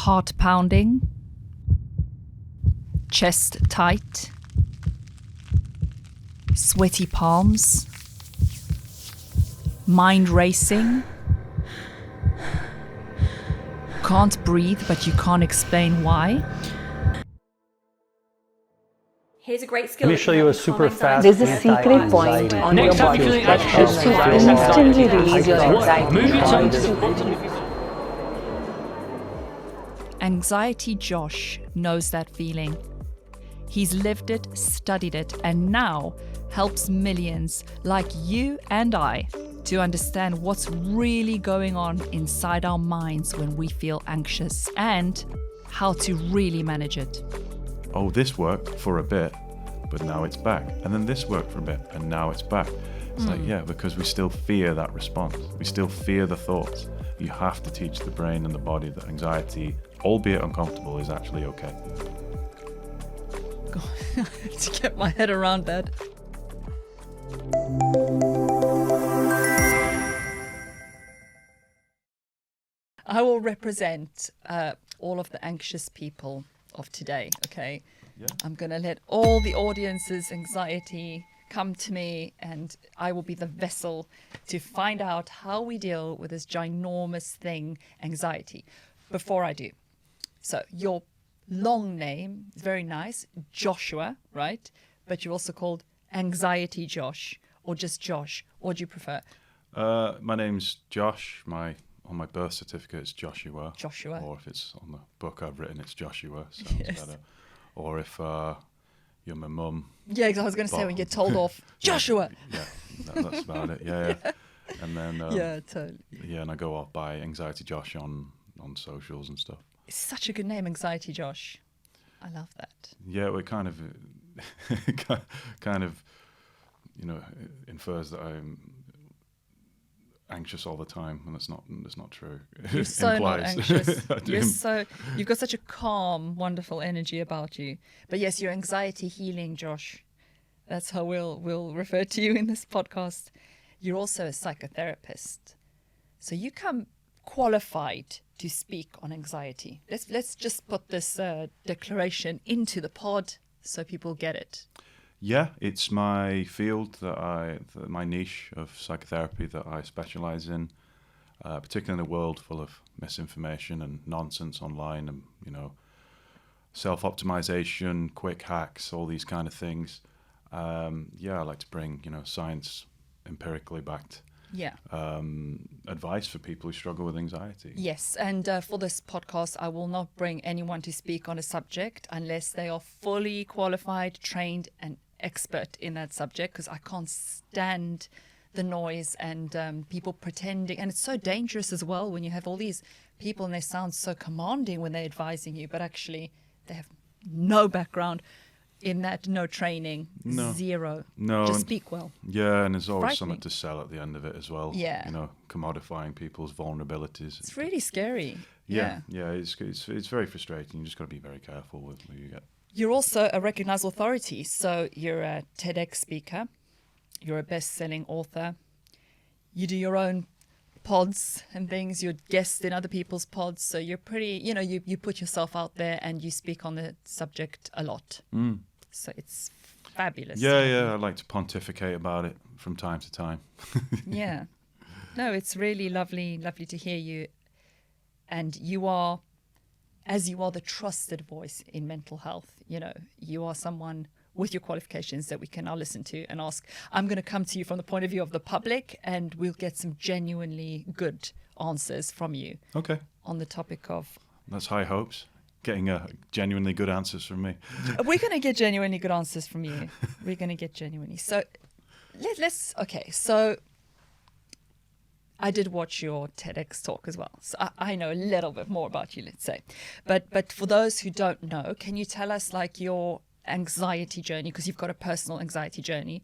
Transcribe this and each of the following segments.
Heart pounding, chest tight, sweaty palms, mind racing, can't breathe but you can't explain why. Here's a great skill. Let me show you a super fast. There's a secret point on your body that helps you instantly release your anxiety. Anxiety Josh knows that feeling. He's lived it, studied it, and now helps millions like you and I to understand what's really going on inside our minds when we feel anxious and how to really manage it. Oh, this worked for a bit, but now it's back. And then this worked for a bit, and now it's back. It's like, yeah, because we still fear that response. We still fear the thoughts. You have to teach the brain and the body that anxiety, albeit uncomfortable, is actually okay. God, I have to get my head around that. I will represent all of the anxious people of today, okay? Yeah. I'm going to let all the audience's anxiety come to me, and I will be the vessel to find out how we deal with this ginormous thing, anxiety. Before I do, so your long name is very nice, Joshua, right? But you're also called Anxiety Josh, or just Josh. What do you prefer? My name's Josh. On my birth certificate, it's Joshua. Joshua. Or if it's on the book I've written, it's Joshua. Sounds Yes. better. Or if you're my mum. Yeah, I was going to say when you get told off, Joshua. Yeah, that's about it. Yeah. And then Yeah, totally. yeah, and I go off by Anxiety Josh on socials and stuff. It's such a good name, Anxiety Josh. I love that. Yeah, it kind of infers that I'm anxious all the time, and that's not true. You're so not anxious. I You've got such a calm, wonderful energy about you. But yes, you're anxiety healing, Josh. That's how we'll refer to you in this podcast. You're also a psychotherapist, so you come qualified to speak on anxiety. Let's just put this declaration into the pod so people get it. Yeah, it's my field my niche of psychotherapy that I specialize in, particularly in a world full of misinformation and nonsense online, and self-optimisation, quick hacks, all these kind of things. I like to bring science empirically backed advice for people who struggle with anxiety. Yes, and for this podcast, I will not bring anyone to speak on a subject unless they are fully qualified, trained, and expert in that subject, because I can't stand the noise and people pretending. And it's so dangerous as well when you have all these people and they sound so commanding when they're advising you, but actually they have no background in that, no training, zero. No. Just speak well. Yeah, and there's always something to sell at the end of it as well. Yeah. Commodifying people's vulnerabilities. It's really scary. Yeah, it's very frustrating. You just got to be very careful with who you get. You're also a recognized authority. So you're a TEDx speaker. You're a best-selling author. You do your own pods and things. You're guest in other people's pods. So you're pretty, you put yourself out there and you speak on the subject a lot. So it's fabulous. Yeah, I like to pontificate about it from time to time. Yeah. No, it's really lovely to hear you. And you are the trusted voice in mental health. You are someone with your qualifications that we can now listen to and ask. I'm going to come to you from the point of view of the public, and we'll get some genuinely good answers from you. Okay. On the topic of... That's high hopes. Getting genuinely good answers from me. We're going to get genuinely good answers from you. We're going to get genuinely. So so I did watch your TEDx talk as well. So I know a little bit more about you, let's say. But for those who don't know, can you tell us your anxiety journey? Because you've got a personal anxiety journey.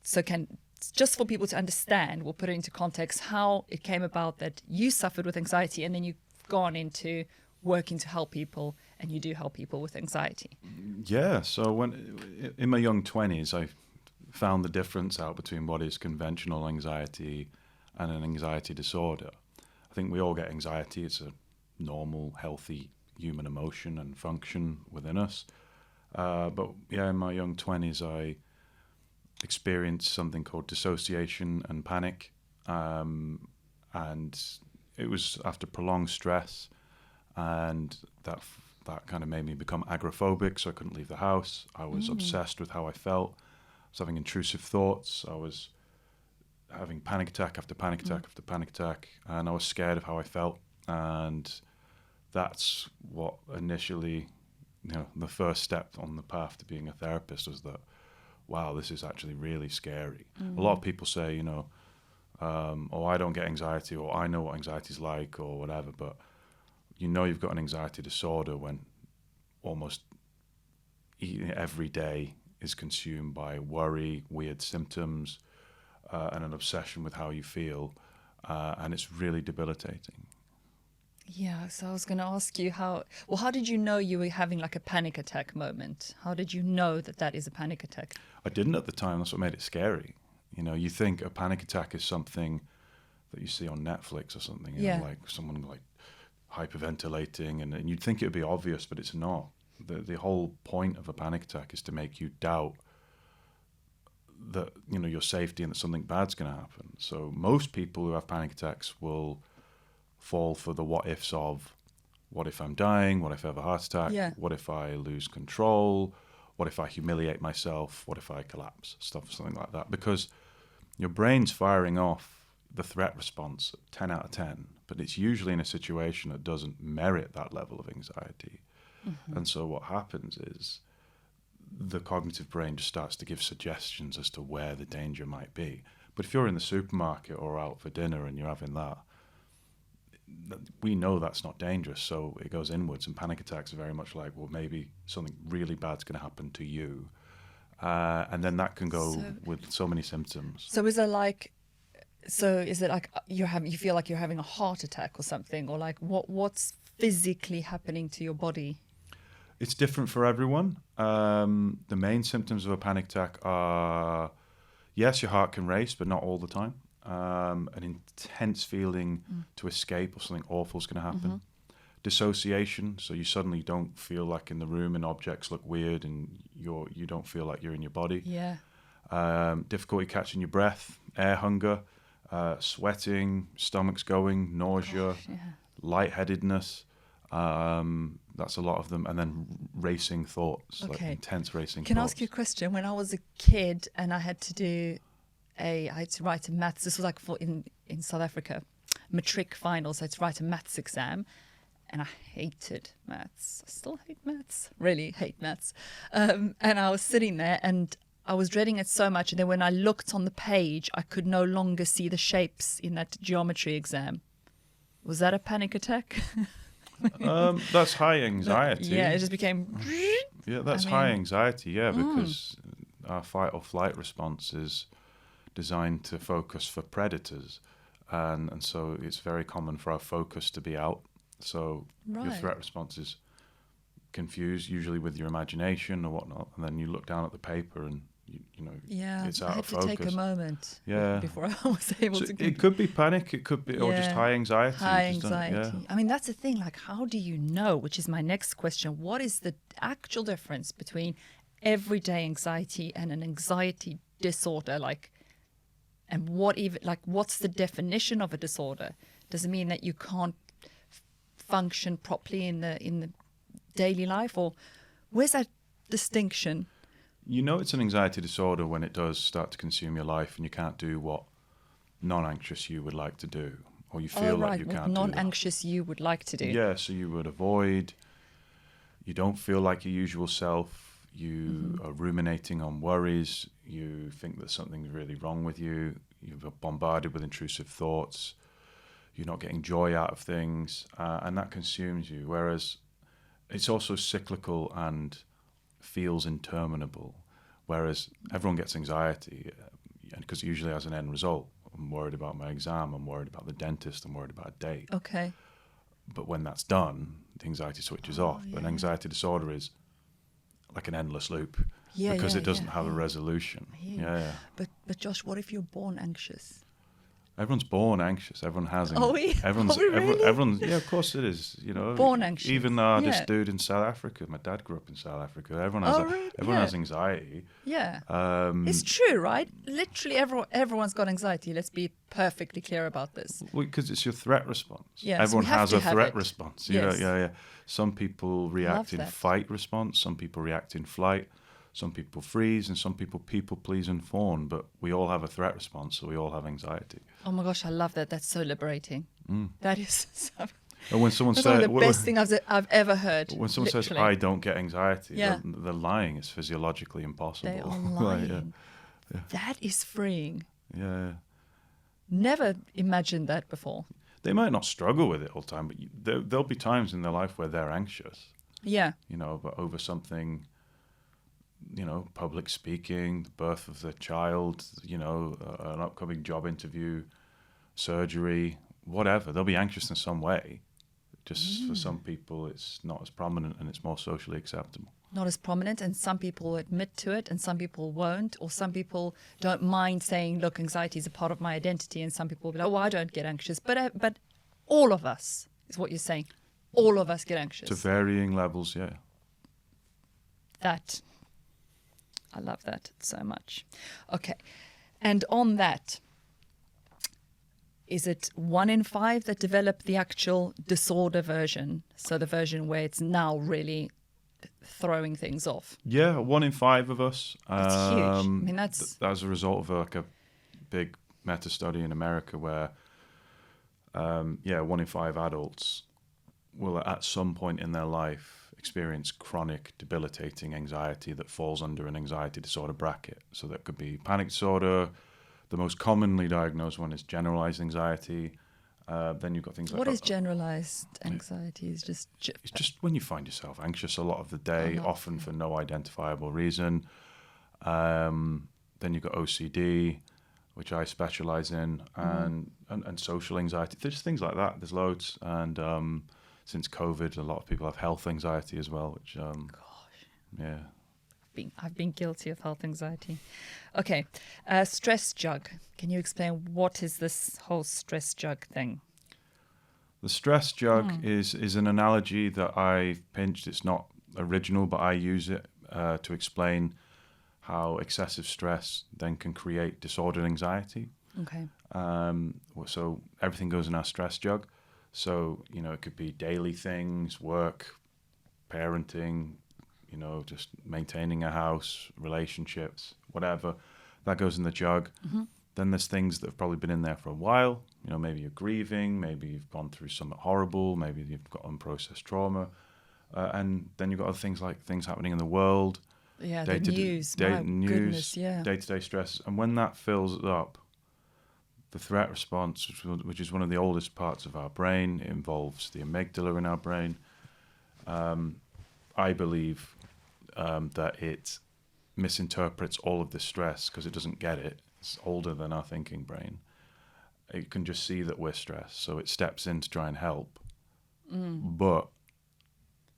So just for people to understand, we'll put it into context, how it came about that you suffered with anxiety and then you've gone into working to help people, and you do help people with anxiety. Yeah, so when in my young 20s, I found the difference out between what is conventional anxiety and an anxiety disorder. I think we all get anxiety. It's a normal, healthy human emotion and function within us. But yeah, in my young 20s, I experienced something called dissociation and panic. And it was after prolonged stress, and that kind of made me become agoraphobic, so I couldn't leave the house. I was obsessed with how I felt. I was having intrusive thoughts. I was having panic attack after panic attack after panic attack, and I was scared of how I felt. And that's what initially, the first step on the path to being a therapist was that, wow, this is actually really scary. A lot of people say, oh, I don't get anxiety, or I know what anxiety is like, or whatever, but you've got an anxiety disorder when almost every day is consumed by worry, weird symptoms, and an obsession with how you feel, and it's really debilitating. Yeah, so I was going to ask you how did you know you were having like a panic attack moment? How did you know that is a panic attack? I didn't at the time. That's what made it scary. You think a panic attack is something that you see on Netflix or something, like someone like hyperventilating, and you'd think it would be obvious, but it's not. The whole point of a panic attack is to make you doubt that, your safety and that something bad's going to happen. So most people who have panic attacks will fall for the what ifs of, what if I'm dying? What if I have a heart attack? Yeah. What if I lose control? What if I humiliate myself? What if I collapse? Something like that. Because your brain's firing off the threat response 10 out of 10, but it's usually in a situation that doesn't merit that level of anxiety. And so what happens is the cognitive brain just starts to give suggestions as to where the danger might be. But if you're in the supermarket or out for dinner and you're having that, we know that's not dangerous, so it goes inwards. And panic attacks are very much like, well, maybe something really bad's going to happen to you, and then that can go with so many symptoms. So is it like you feel like you're having a heart attack or something, or like what's physically happening to your body? It's different for everyone. The main symptoms of a panic attack are, yes, your heart can race, but not all the time. An intense feeling to escape, or something awful is going to happen. Dissociation, so you suddenly don't feel like in the room, and objects look weird, and you don't feel like you're in your body. Yeah. Difficulty catching your breath, air hunger, sweating, stomach's going, nausea, lightheadedness. That's a lot of them, and then racing thoughts, like intense racing thoughts. Can I ask you a question? When I was a kid and I had to write a maths, this was like in South Africa, matric finals, I had to write a maths exam, and I hated maths. I still hate maths, really hate maths. And I was sitting there and I was dreading it so much, and then when I looked on the page, I could no longer see the shapes in that geometry exam. Was that a panic attack? That's high anxiety. Yeah, it just became... Yeah, that's high anxiety, because our fight or flight response is designed to focus for predators, and so it's very common for our focus to be out. So your threat response is confused, usually with your imagination or whatnot, and then you look down at the paper and it's out of focus. I had to take a moment before I was able to... It could be panic, it could be, or just high anxiety. High anxiety. I mean, that's the thing, like, how do you know, which is my next question, what is the actual difference between everyday anxiety and an anxiety disorder? And what's the definition of a disorder? Does it mean that you can't function properly in the daily life, or where's that distinction? It's an anxiety disorder when it does start to consume your life and you can't do what non-anxious you would like to do, or you feel like you can't do that. Non-anxious you would like to do. Yeah, so you would avoid, you don't feel like your usual self, you are ruminating on worries, you think that something's really wrong with you, you're bombarded with intrusive thoughts, you're not getting joy out of things, and that consumes you. Whereas it's also cyclical and feels interminable, whereas everyone gets anxiety because it usually has an end result. I'm worried about my exam, I'm worried about the dentist, I'm worried about a date. Okay. But when that's done, the anxiety switches off. But an anxiety disorder is like an endless loop because it doesn't have a resolution. But Josh, what if you're born anxious? Everyone's born anxious. Everyone has it. Are we? Everyone's, Are we really? everyone, yeah, of course it is. You know, Born anxious. Even Yeah. this dude in South Africa. My dad grew up in South Africa. Everyone has. Really? Everyone Yeah. has anxiety. Yeah. Um, It's true, right? Literally everyone's got anxiety. Let's be perfectly clear about this. Because it's your threat response. Yes, Everyone we have has to a have threat it. response. You know, Yes. yeah. Some people react in that. fight response. Some people react in flight. Some people freeze, and some people please and fawn. But we all have a threat response, so we all have anxiety. Oh my gosh, I love that. That's so liberating. That is so, And when someone that's says, one of the best things I've ever heard. when someone says, literally. "I don't get anxiety," Yeah. they're lying. It's physiologically impossible. They are Like, lying. That is freeing. yeah. Never imagined that before. They might not struggle with it all the time, but there'll be times in their life where they're anxious. Yeah. You know, but over something. You know, public speaking, the birth of their child, you know, an upcoming job interview, surgery, whatever. They'll be anxious in some way. Just for some people, it's not as prominent and it's more socially acceptable. Not as prominent, and some people admit to it and some people won't, or some people don't mind saying, look, anxiety is a part of my identity, and some people will be like, oh, I don't get anxious. But all of us, is what you're saying. All of us get anxious. To varying levels, yeah. I love that so much. Okay. And on that, is it 1 in 5 that develop the actual disorder version? So the version where it's now really throwing things off. Yeah, 1 in 5 of us. That's huge. I mean, that's... As a result of a big meta-study in America where, 1 in 5 adults will at some point in their life experience chronic debilitating anxiety that falls under an anxiety disorder bracket. So that could be panic disorder. The most commonly diagnosed one is generalized anxiety. Then you've got things like... What is generalized anxiety? It's just when you find yourself anxious a lot of the day, often for no identifiable reason. Then you've got OCD, which I specialize in, and social anxiety. There's things like that. There's loads. And since COVID, a lot of people have health anxiety as well, which, yeah. I've been guilty of health anxiety. Okay, stress jug. Can you explain what is this whole stress jug thing? The stress jug is an analogy that I pinched. It's not original, but I use it to explain how excessive stress then can create disordered anxiety. Okay. So everything goes in our stress jug. So, you know, it could be daily things, work, parenting, you know, just maintaining a house, relationships, whatever. That goes in the jug. Mm-hmm. Then there's things that have probably been in there for a while. You know, maybe you're grieving, maybe you've gone through something horrible, maybe you've got unprocessed trauma. And then you've got other things like things happening in the world. Yeah, the news. My goodness, yeah. Day-to-day stress. And when that fills up, the threat response, which is one of the oldest parts of our brain, it involves the amygdala in our brain. I believe that it misinterprets all of this stress because it doesn't get it. It's older than our thinking brain. It can just see that we're stressed, so it steps in to try and help. But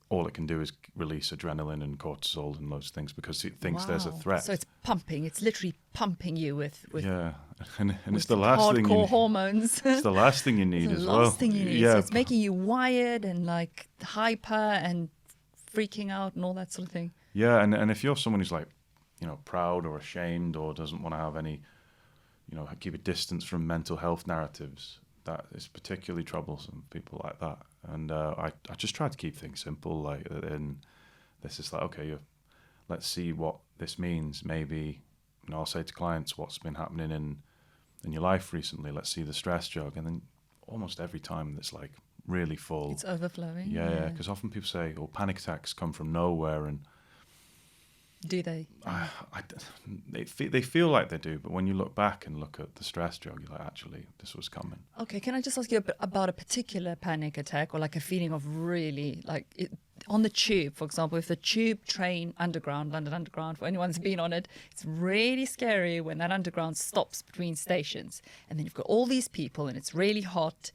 all it can do is release adrenaline and cortisol and those things because it thinks there's a threat. So it's pumping. It's literally pumping you with yeah, and it's the last thing hardcore hormones. It's the last thing you need as well. The last thing you need. Yeah. So it's making you wired and like hyper and freaking out and all that sort of thing. Yeah, and if you're someone who's like, you know, proud or ashamed or doesn't want to have any, you know, keep a distance from mental health narratives, that is particularly troublesome, people like that. And I just try to keep things simple, like, and this is like, okay, let's see what this means. Maybe, you know, I'll say to clients, what's been happening in your life recently? Let's see the stress jug. And then almost every time it's like really full. It's overflowing. Yeah, because often people say, oh, panic attacks come from nowhere, and do they? They feel like they do, but when you look back and look at the stress jug, you're like, actually, this was coming. Okay, can I just ask you about a particular panic attack or like a feeling of really, like, on the tube, for example, if the tube train underground, London Underground, for anyone that's been on it, it's really scary when that underground stops between stations. And then you've got all these people and it's really hot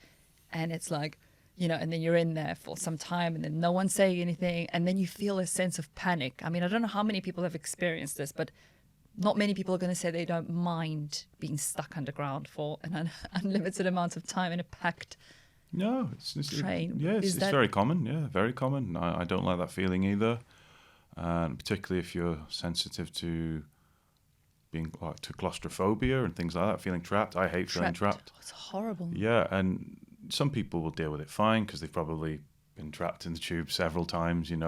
and it's like, you know, and then you're in there for some time and then no one's saying anything. And then you feel a sense of panic. I mean, I don't know how many people have experienced this, but not many people are going to say they don't mind being stuck underground for an unlimited amount of time in a packed No, it's train. it's very common. Yeah, very common. I don't like that feeling either, and particularly if you're sensitive to being to claustrophobia and things like that, feeling trapped. I hate feeling trapped. Oh, it's horrible. Yeah, and some people will deal with it fine because they've probably been trapped in the tube several times, and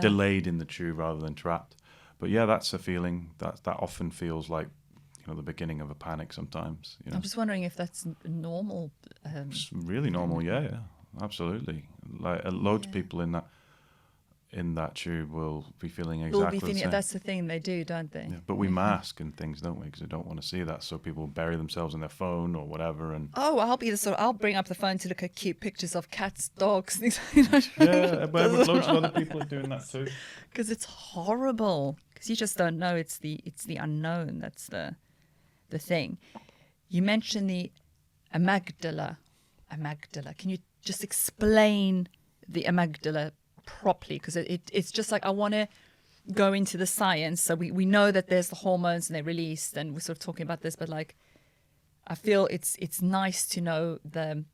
delayed in the tube rather than trapped. But yeah, that's a feeling that often feels like the beginning of a panic sometimes. I'm just wondering if that's normal. It's really normal. Yeah, absolutely. Like loads of people in that tube will be feeling exactly the same. That's the thing they do, don't they? Yeah, but we mask and things, don't we? Because we don't want to see that. So people bury themselves in their phone or whatever. And I'll bring up the phone to look at cute pictures of cats, dogs, things. Yeah, but loads of other people are doing that too. Because it's horrible. Because you just don't know. It's the unknown. That's the thing. You mentioned the amygdala. Can you just explain the amygdala properly? Because it's just like, I want to go into the science. So we know that there's the hormones and they're released, and we're sort of talking about this, but like, I feel it's nice to know the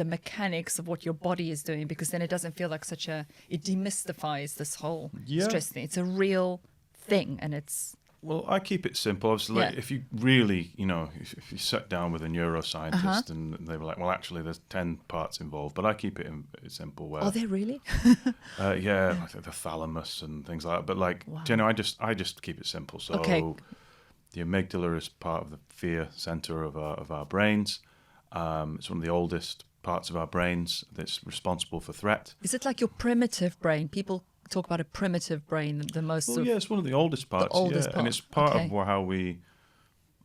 mechanics of what your body is doing, because then it doesn't feel like it demystifies this whole stress thing. It's a real thing, and it's... Well, I keep it simple. Obviously, if you really, if you sat down with a neuroscientist and they were like, well, actually, there's 10 parts involved, but I keep it simple. Where, are they really? Yeah, like the thalamus and things like that. But like, I just keep it simple. So the amygdala is part of the fear center of our brains. It's one of the oldest parts of our brains that's responsible for threat. Is it like your primitive brain? People talk about a primitive brain, the most... Well, it's one of the oldest parts. And it's part of how we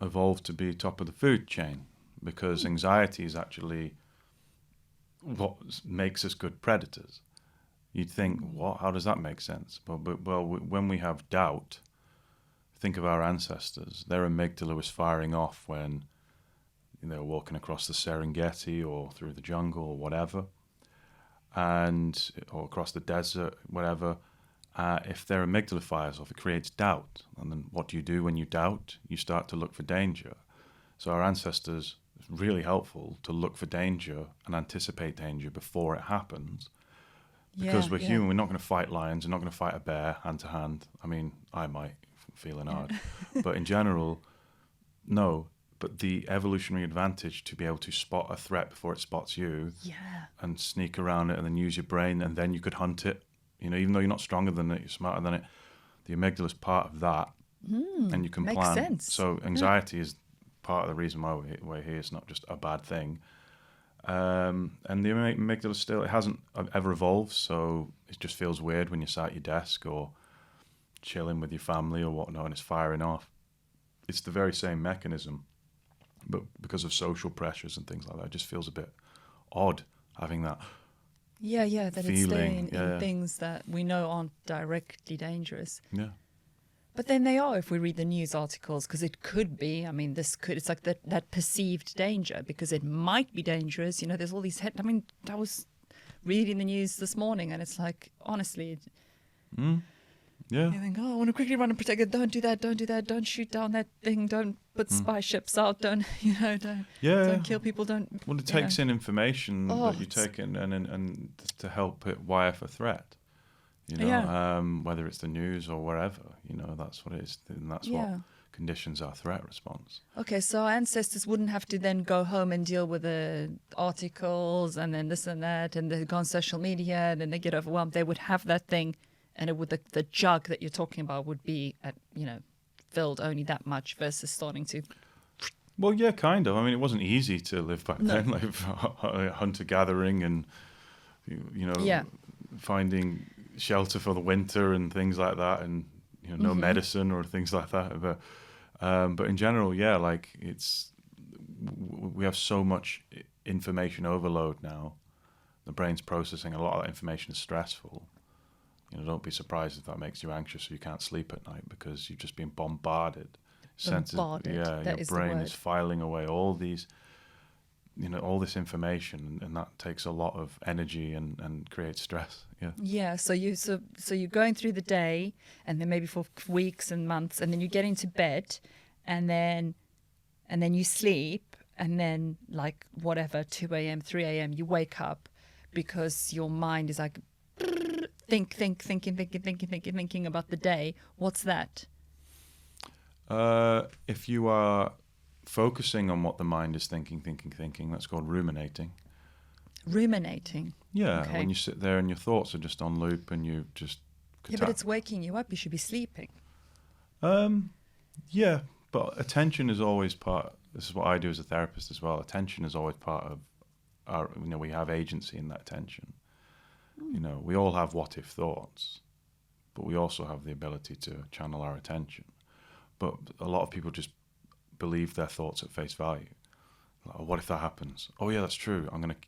evolved to be top of the food chain, because anxiety is actually what makes us good predators. You'd think, what? How does that make sense? Well, when we have doubt, think of our ancestors. Their amygdala was firing off when they were walking across the Serengeti or through the jungle or whatever, or across the desert, whatever. If their amygdala fires off, it creates doubt. And then what do you do when you doubt? You start to look for danger. So our ancestors, it's really helpful to look for danger and anticipate danger before it happens. Because we're human, we're not going to fight lions, we're not going to fight a bear hand to hand. I mean, I might, feeling hard. But in general, no. But the evolutionary advantage to be able to spot a threat before it spots you, and sneak around it and then use your brain, and then you could hunt it. Even though you're not stronger than it, you're smarter than it. The amygdala is part of that, and you can plan. Sense. So anxiety is part of the reason why we're here. It's not just a bad thing. And the amygdala it hasn't ever evolved, so it just feels weird when you're sat at your desk or chilling with your family or whatnot, and it's firing off. It's the very same mechanism. But because of social pressures and things like that, it just feels a bit odd having that that feeling. It's staying in things that we know aren't directly dangerous. Yeah. But then they are, if we read the news articles, because it could be, it's like that perceived danger, because it might be dangerous. There's all these I was reading the news this morning, and it's like, honestly... Yeah. You think, I want to quickly run and protect it. Don't do that. Don't shoot down that thing. Don't put spy ships out. Don't kill people. Well, it takes in information that you take in and to help it wire for threat. Whether it's the news or wherever, that's what it is. And that's what conditions our threat response. Okay, so our ancestors wouldn't have to then go home and deal with the articles and then this and that, and they go on social media and then they get overwhelmed. They would have that thing. And it would the jug that you're talking about would be filled only that much versus starting to... Well, yeah, kind of. It wasn't easy to live back then, like hunter-gathering and, finding shelter for the winter and things like that, and, no medicine or things like that. But in general, we have so much information overload now. The brain's processing a lot of that information is stressful. Don't be surprised if that makes you anxious or you can't sleep at night, because you've just been bombarded. Your brain is filing away all these all this information, and that takes a lot of energy and creates stress. Yeah. So you're going through the day, and then maybe for weeks and months, and then you get into bed, and then you sleep, and then like whatever 2 a.m., 3 a.m. you wake up because your mind is like thinking about the day. What's that? If you are focusing on what the mind is thinking, that's called ruminating. Ruminating. Yeah, Okay. when you sit there and your thoughts are just on loop and you just... Yeah, but it's waking you up. You should be sleeping. Yeah, but attention is always part... This is what I do as a therapist as well. Attention is always part of our... we have agency in that attention. We all have what-if thoughts, but we also have the ability to channel our attention. But a lot of people just believe their thoughts at face value. Like, oh, what if that happens? Oh yeah, that's true. I'm going to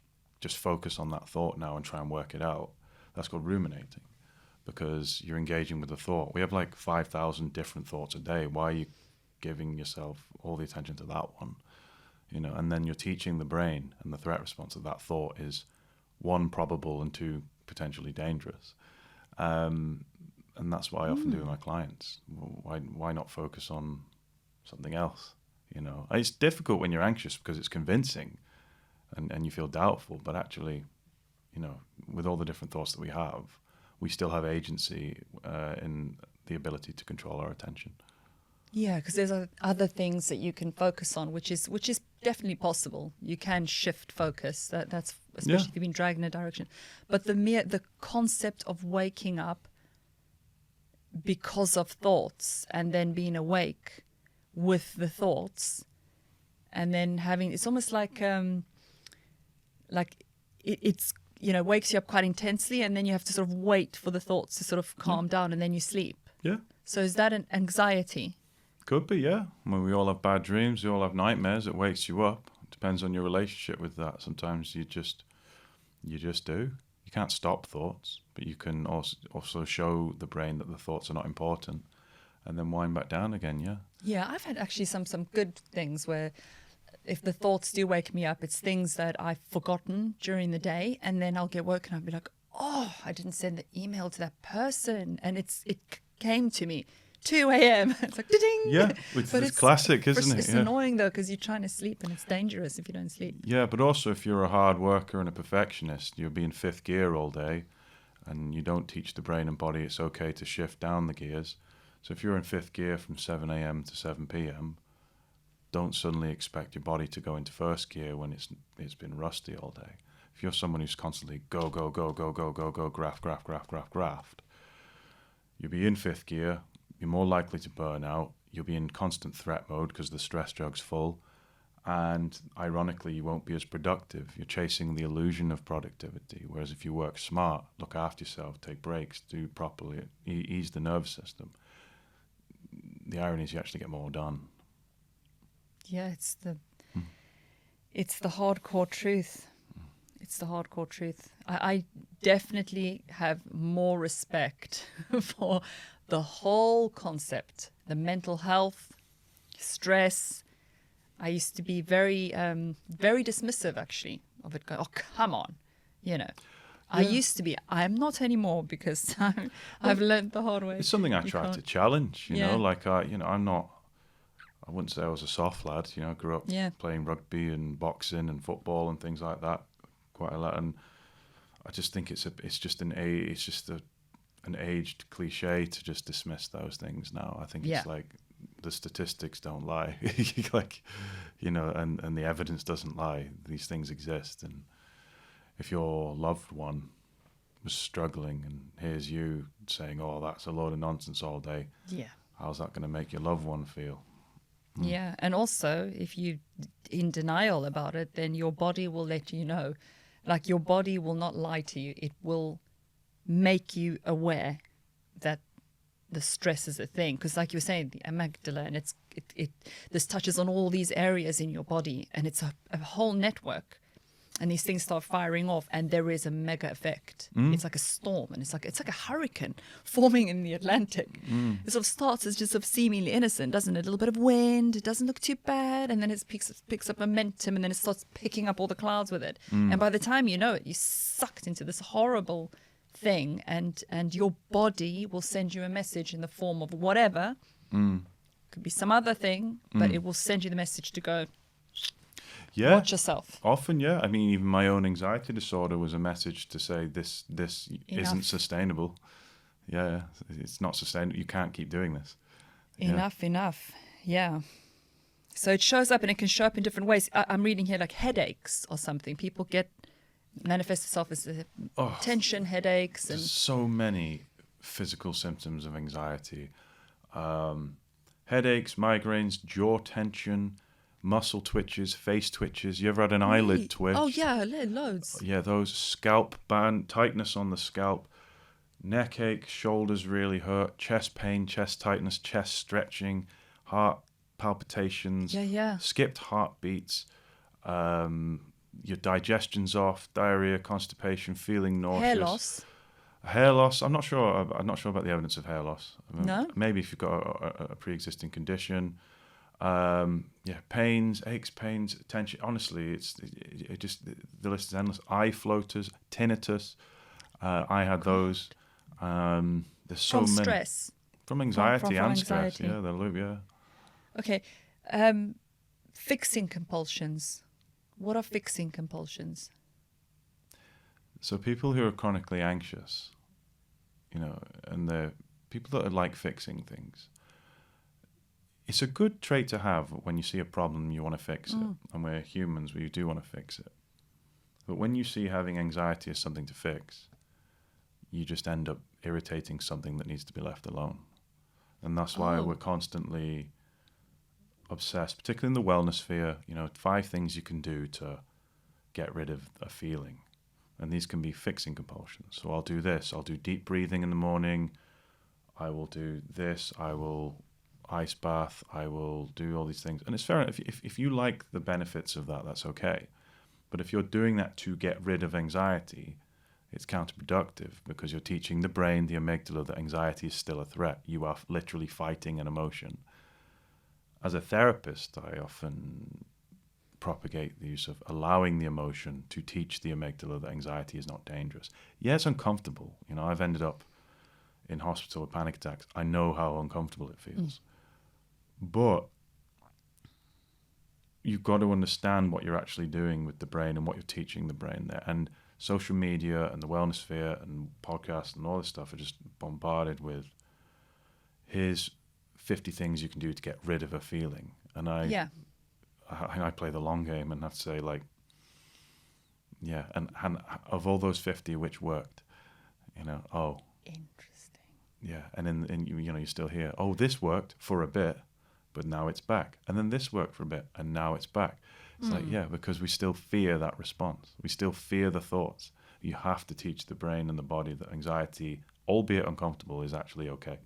just focus on that thought now and try and work it out. That's called ruminating, because you're engaging with the thought. We have like 5,000 different thoughts a day. Why are you giving yourself all the attention to that one? And then you're teaching the brain, and the threat response of that thought is 1, probable, and 2, potentially dangerous. And that's what I often do with my clients. Why not focus on something else? It's difficult when you're anxious because it's convincing and you feel doubtful, but actually, with all the different thoughts that we still have agency in the ability to control our attention. Yeah, because there's other things that you can focus on, which is definitely possible. You can shift focus. That's especially if you've been dragged in a direction. But the concept of waking up because of thoughts and then being awake with the thoughts, and then it's almost like it's wakes you up quite intensely, and then you have to sort of wait for the thoughts to sort of calm down, and then you sleep. Yeah. So is that an anxiety? Could be, yeah. We all have bad dreams. We all have nightmares. It wakes you up. It depends on your relationship with that. Sometimes you just do. You can't stop thoughts, but you can also show the brain that the thoughts are not important, and then wind back down again. Yeah. Yeah, I've had actually some good things where, if the thoughts do wake me up, it's things that I've forgotten during the day, and then I'll get woken up and be like, oh, I didn't send the email to that person, and it came to me 2 a.m. It's like, ding. Yeah, it's classic, isn't it? It's annoying though, because you're trying to sleep, and it's dangerous if you don't sleep. Yeah, but also if you're a hard worker and a perfectionist, you'll be in 5th gear all day, and you don't teach the brain and body it's okay to shift down the gears. So if you're in 5th gear from 7 a.m. to 7 p.m., don't suddenly expect your body to go into 1st gear when it's been rusty all day. If you're someone who's constantly go, graft, you'll be in 5th gear. You're more likely to burn out. You'll be in constant threat mode because the stress jug's full. And ironically, you won't be as productive. You're chasing the illusion of productivity. Whereas if you work smart, look after yourself, take breaks, do properly, ease the nervous system, the irony is you actually get more done. Yeah, it's the hardcore truth. It's the hardcore truth. I definitely have more respect for the whole concept, the mental health, stress. I used to be very, very dismissive, actually, of it. Oh, come on, Yeah. I used to be. I'm not anymore because I've learned the hard way. It's something I try to challenge, you know, like, I'm not, I wouldn't say I was a soft lad, I grew up playing rugby and boxing and football and things like that quite a lot. And I just think it's just an aged cliche to just dismiss those things now. I think it's like the statistics don't lie, and the evidence doesn't lie. These things exist. And if your loved one was struggling and here's you saying, oh, that's a load of nonsense all day, how's that going to make your loved one feel? Yeah, and also if you're in denial about it, then your body will let you know. Like, your body will not lie to you. It will make you aware that the stress is a thing. Because like you were saying, the amygdala, and this touches on all these areas in your body, and it's a whole network. and these things start firing off, and there is a mega effect. It's like a storm, and it's like a hurricane forming in the Atlantic. It sort of starts as just sort of seemingly innocent, doesn't it? A little bit of wind, it doesn't look too bad, and then it picks up momentum, and then it starts picking up all the clouds with it. And by the time you know it, you're sucked into this horrible thing, and your body will send you a message in the form of whatever. Could be some other thing, but it will send you the message to go, Yeah. watch yourself. Often, yeah. I mean, even my own anxiety disorder was a message to say this isn't sustainable. Yeah, it's not sustainable. You can't keep doing this. Enough. Yeah. So it shows up, and it can show up in different ways. I'm reading here like headaches or something. People manifest itself as tension, headaches. And There's so many physical symptoms of anxiety. Headaches, migraines, jaw tension, muscle twitches, face twitches. You ever had an eyelid twitch? Oh, yeah, loads. Yeah, those scalp band, tightness on the scalp, neck ache, shoulders really hurt, chest pain, chest tightness, chest stretching, heart palpitations, skipped heartbeats, your digestion's off, diarrhea, constipation, feeling nauseous. Hair loss. I'm not sure about the evidence of hair loss. No? Maybe if you've got a pre-existing condition. Pains, aches, pains, tension. Honestly, it just the list is endless. Eye floaters, tinnitus. I had those. There's so many. From stress. From anxiety From and stress. anxiety. Yeah, the loop. Yeah. Okay. Fixing compulsions. What are fixing compulsions? So people who are chronically anxious, and they're people that are like fixing things. It's a good trait to have when you see a problem, you want to fix it. And we're humans, we do want to fix it. But when you see having anxiety as something to fix, you just end up irritating something that needs to be left alone. And that's why we're constantly obsessed, particularly in the wellness sphere, 5 things you can do to get rid of a feeling. And these can be fixing compulsions. So I'll do this. I'll do deep breathing in the morning. I will do this. I will ice bath. I will do all these things. And it's fair enough. If you like the benefits of that, that's okay. But if you're doing that to get rid of anxiety, it's counterproductive because you're teaching the brain, the amygdala, that anxiety is still a threat. You are literally fighting an emotion. As a therapist, I often propagate the use of allowing the emotion to teach the amygdala that anxiety is not dangerous. Yeah, it's uncomfortable. I've ended up in hospital with panic attacks. I know how uncomfortable it feels. But you've got to understand what you're actually doing with the brain and what you're teaching the brain there. And social media and the wellness sphere and podcasts and all this stuff are just bombarded with, here's 50 things you can do to get rid of a feeling. And I play the long game and have to say, and of all those 50, which worked? Interesting. Yeah, and then you're still here. Oh, this worked for a bit, but now it's back. And then this worked for a bit, and now it's back. It's because we still fear that response. We still fear the thoughts. You have to teach the brain and the body that anxiety, albeit uncomfortable, is actually okay.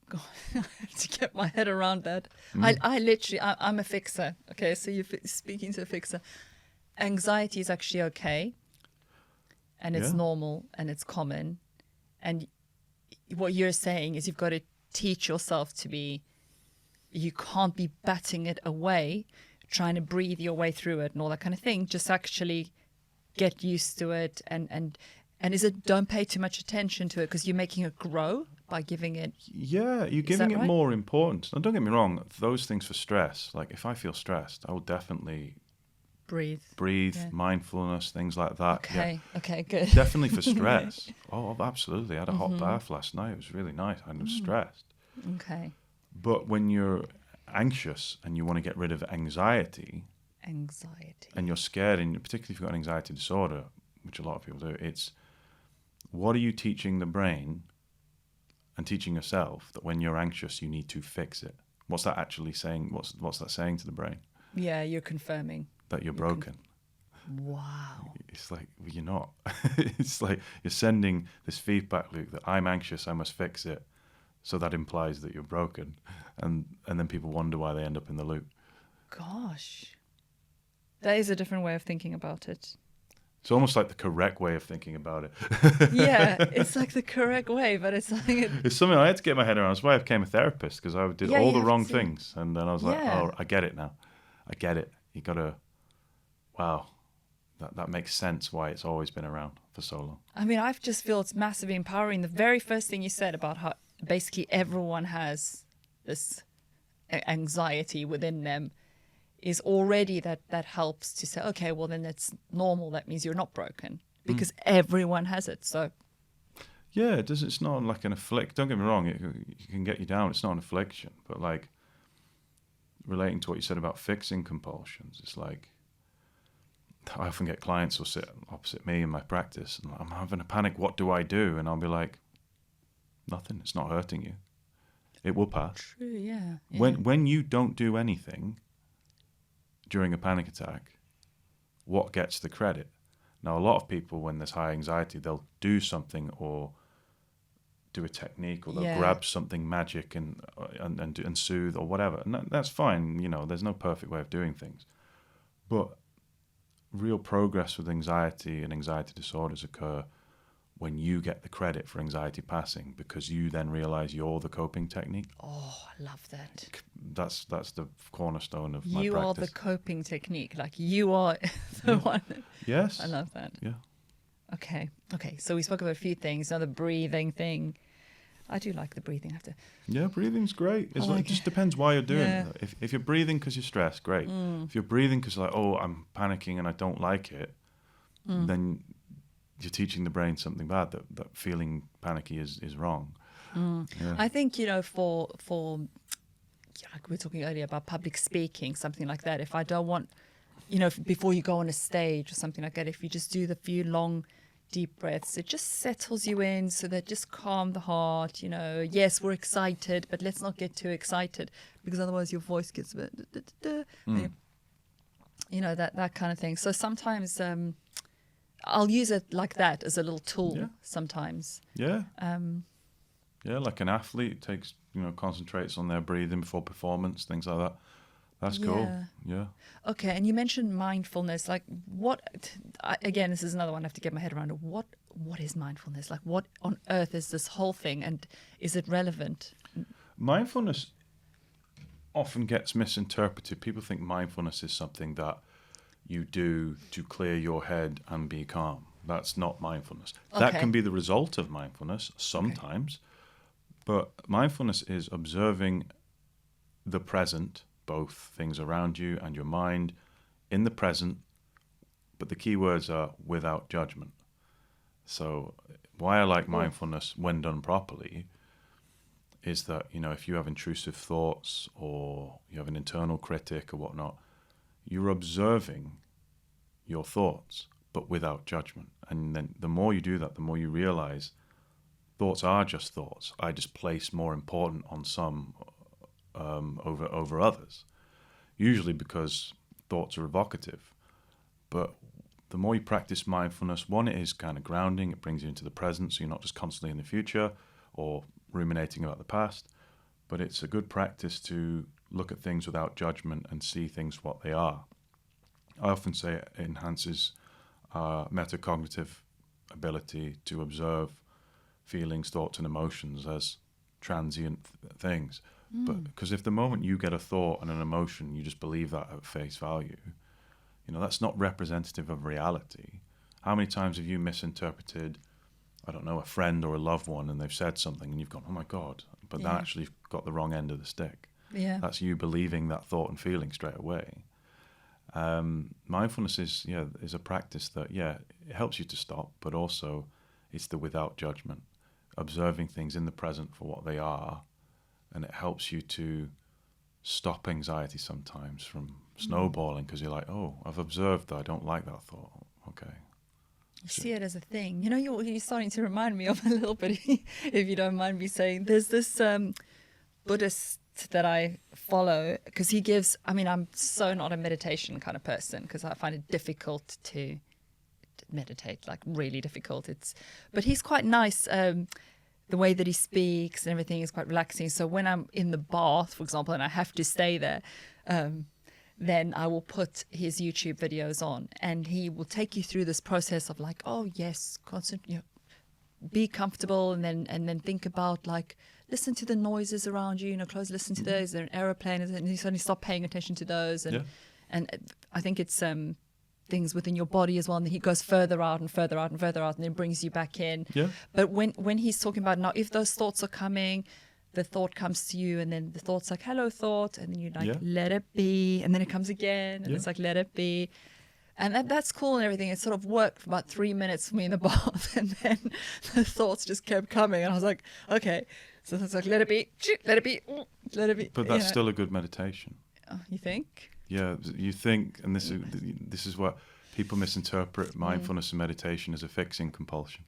God, I have to get my head around that. I'm a fixer. Okay, so you're speaking to a fixer. Anxiety is actually okay, and it's normal, and it's common. And what you're saying is you've got to teach yourself you can't be batting it away, trying to breathe your way through it and all that kind of thing. Just actually get used to it. And is it, don't pay too much attention to it because you're making it grow by giving it. Yeah, you're giving it more importance. Now, don't get me wrong, those things for stress, like if I feel stressed, I will definitely breathe, mindfulness, things like that. Okay, good. Definitely for stress. Oh, absolutely. I had a hot bath last night. It was really nice. I was stressed. Okay. But when you're anxious and you want to get rid of anxiety, and you're scared, and particularly if you've got an anxiety disorder, which a lot of people do, it's what are you teaching the brain and teaching yourself that when you're anxious, you need to fix it? What's that actually saying? What's that saying to the brain? Yeah, you're confirming. That you're broken. Wow. It's like, well, you're not. It's like you're sending this feedback loop that I'm anxious, I must fix it. So that implies that you're broken. And then people wonder why they end up in the loop. Gosh. That is a different way of thinking about it. It's almost like the correct way of thinking about it. Yeah, it's like the correct way, but it's like It's something I had to get my head around. That's why I became a therapist, because I did all you the have wrong to. things. And then I was like, Yeah. oh, I get it now. I get it. You got to, wow, that makes sense why it's always been around for so long. I mean, I just feel it's massively empowering. The very first thing you said about how basically everyone has this anxiety within them is already that helps to say, okay, well, then that's normal. That means you're not broken because everyone has it. So, Yeah, it's not like an afflict. Don't get me wrong, it can get you down. It's not an affliction. But like, relating to what you said about fixing compulsions, it's like, I often get clients who'll sit opposite me in my practice and I'm having a panic, what do I do? And I'll be like, nothing, it's not hurting you. It will pass. true, yeah. When you don't do anything during a panic attack, what gets the credit? Now, a lot of people, when there's high anxiety, they'll do something or do a technique, or they'll grab something magic and soothe or whatever. And that's fine. You know, there's no perfect way of doing things. But real progress with anxiety and anxiety disorders occur when you get the credit for anxiety passing, because you then realize you're the coping technique. Oh, I love that. That's the cornerstone of my You practice. are the coping technique. Like you are the one. Yes. I love that. Yeah. Okay. So we spoke about a few things. Now the breathing thing. I do like the breathing. I have to. Yeah, breathing's great. It's like it just it. depends why you're doing Yeah. it. If you're breathing because you're stressed, great. If you're breathing because like, oh, I'm panicking and I don't like it, then you're teaching the brain something bad, that feeling panicky is wrong. Yeah. I think, you know, for like we were talking earlier about public speaking, something like that. If I don't want, you know, before you go on a stage or something like that, if you just do the few long, deep breaths, it just settles you in, so that just calm the heart. You know, yes, we're excited, but let's not get too excited, because otherwise your voice gets a bit, you know, that kind of thing. So sometimes I'll use it like that as a little tool. Yeah. Sometimes. Yeah. Yeah, like an athlete takes, concentrates on their breathing before performance, things like that. That's cool. Yeah. Okay, and you mentioned mindfulness. Like, again, this is another one I have to get my head around. What is mindfulness? Like, what on earth is this whole thing, and is it relevant? Mindfulness often gets misinterpreted. People think mindfulness is something that you do to clear your head and be calm. That's not mindfulness. That Okay. can be the result of mindfulness sometimes, but mindfulness is observing the present, both things around you and your mind, in the present, but the key words are without judgment. So why I like mindfulness when done properly is that, if you have intrusive thoughts or you have an internal critic or whatnot, you're observing your thoughts, but without judgment. And then the more you do that, the more you realize thoughts are just thoughts. I just place more important on some over others, usually because thoughts are evocative. But the more you practice mindfulness, one, it is kind of grounding. It brings you into the present, so you're not just constantly in the future or ruminating about the past. But it's a good practice to look at things without judgment and see things what they are. I often say it enhances our metacognitive ability to observe feelings, thoughts, and emotions as transient things. But because if the moment you get a thought and an emotion, you just believe that at face value, that's not representative of reality. How many times have you misinterpreted, I don't know, a friend or a loved one, and they've said something and you've gone, oh my God, but that actually got the wrong end of the stick. Yeah. That's you believing that thought and feeling straight away. Mindfulness is a practice that, it helps you to stop, but also it's the without judgment, observing things in the present for what they are, and it helps you to stop anxiety sometimes from snowballing, because you're like, oh, I've observed that I don't like that thought. Okay. You see it as a thing. You're starting to remind me of a little bit, if you don't mind me saying. There's this Buddhist that I follow, because he gives, I'm so not a meditation kind of person, because I find it difficult to meditate, like really difficult. But he's quite nice. The way that he speaks and everything is quite relaxing. So when I'm in the bath, for example, and I have to stay there, then I will put his YouTube videos on, and he will take you through this process of like, oh yes, be comfortable, and then think about like, listen to the noises around you, listen to those. There's an aeroplane, and you suddenly stop paying attention to those, and I think it's things within your body as well, and he goes further out and further out and further out, and then brings you back in. Yeah. But when he's talking about now, if those thoughts are coming, the thought comes to you, and then the thought's like, hello thought, and then you like, let it be, and then it comes again, and it's like, let it be. And that's cool and everything. It sort of worked for about 3 minutes for me in the bath, and then the thoughts just kept coming, and I was like, okay. So it's like, let it be, let it be, let it be. But that's still a good meditation. Oh, you think? Yeah, you think, and this is what people misinterpret mindfulness and meditation as a fixing compulsion.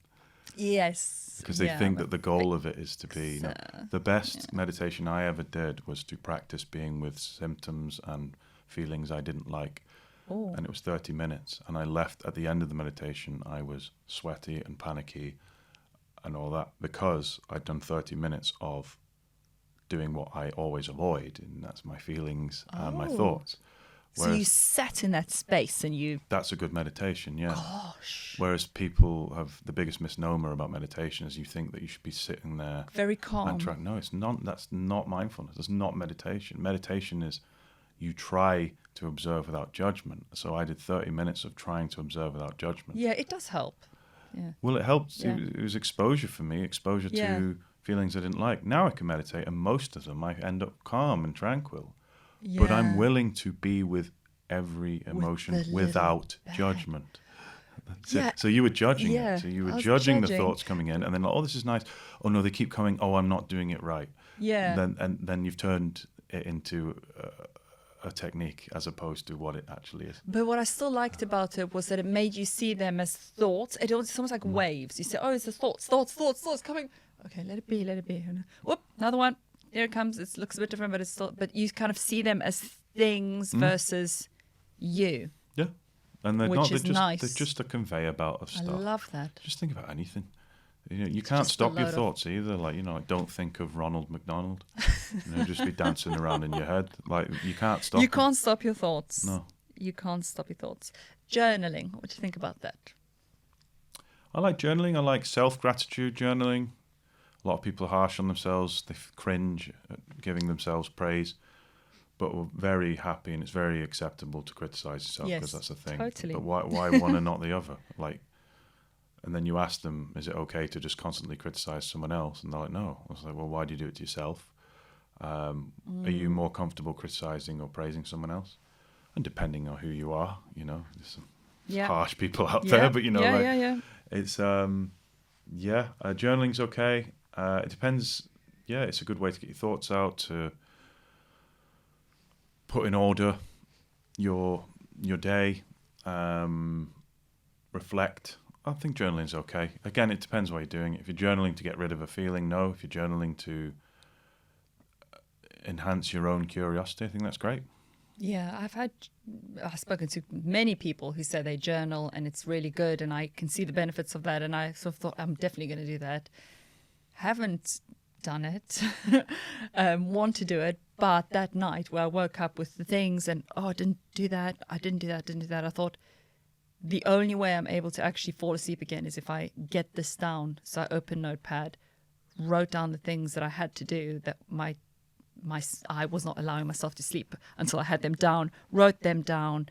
Yes. Because they think that the goal of it is to be, the best meditation I ever did was to practice being with symptoms and feelings I didn't like. Oh. And it was 30 minutes. And I left at the end of the meditation, I was sweaty and panicky and all that, because I'd done 30 minutes of doing what I always avoid, and that's my feelings and my thoughts. So you sat in that space and you... That's a good meditation, yeah. Gosh. Whereas people have the biggest misnomer about meditation is you think that you should be sitting there... Very calm. No, it's not. That's not mindfulness. That's not meditation. Meditation is you try to observe without judgment. So I did 30 minutes of trying to observe without judgment. Yeah, it does help. Yeah. Well, it helped. Yeah. It was exposure for me, exposure to feelings I didn't like. Now I can meditate, and most of them I end up calm and tranquil. Yeah. But I'm willing to be with every emotion without judgment. That's it. So you were judging it. So you were judging the thoughts coming in, and then like, oh, this is nice. Oh no, they keep coming. Oh, I'm not doing it right. Yeah. And then you've turned it into a technique as opposed to what it actually is. But what I still liked about it was that it made you see them as thoughts. It's almost like waves. You say, oh, it's the thoughts coming. Okay, let it be. And, whoop, another one. Here it comes. It looks a bit different, but it's still. But you kind of see them as things versus you. Yeah, and they're which not. Is nice. They're just a conveyor belt of stuff. I love that. Just think about anything. You can't stop your thoughts either. Like, don't think of Ronald McDonald. Just be dancing around in your head. Like, you can't stop. You can't stop your thoughts. No. You can't stop your thoughts. Journaling. What do you think about that? I like journaling. I like self-gratitude journaling. A lot of people are harsh on themselves. They cringe at giving themselves praise. But we're very happy, and it's very acceptable to criticize yourself, because that's a thing. Totally. But why one and not the other? Like, and then you ask them, is it okay to just constantly criticize someone else? And they're like, no. I was like, well, why do you do it to yourself? Are you more comfortable criticizing or praising someone else? And depending on who you are, there's some harsh people out there, but it's journaling's okay. It depends. Yeah, it's a good way to get your thoughts out, to put in order your day, reflect. I think journaling's okay. Again, it depends what you're doing. If you're journaling to get rid of a feeling, no. If you're journaling to enhance your own curiosity, I think that's great. Yeah, I've spoken to many people who say they journal and it's really good, and I can see the benefits of that, and I sort of thought I'm definitely going to do that. Haven't done it, want to do it, but that night where I woke up with the things and I didn't do that, I thought the only way I'm able to actually fall asleep again is if I get this down. So I opened Notepad, wrote down the things that I had to do that I was not allowing myself to sleep until I had them down, wrote them down,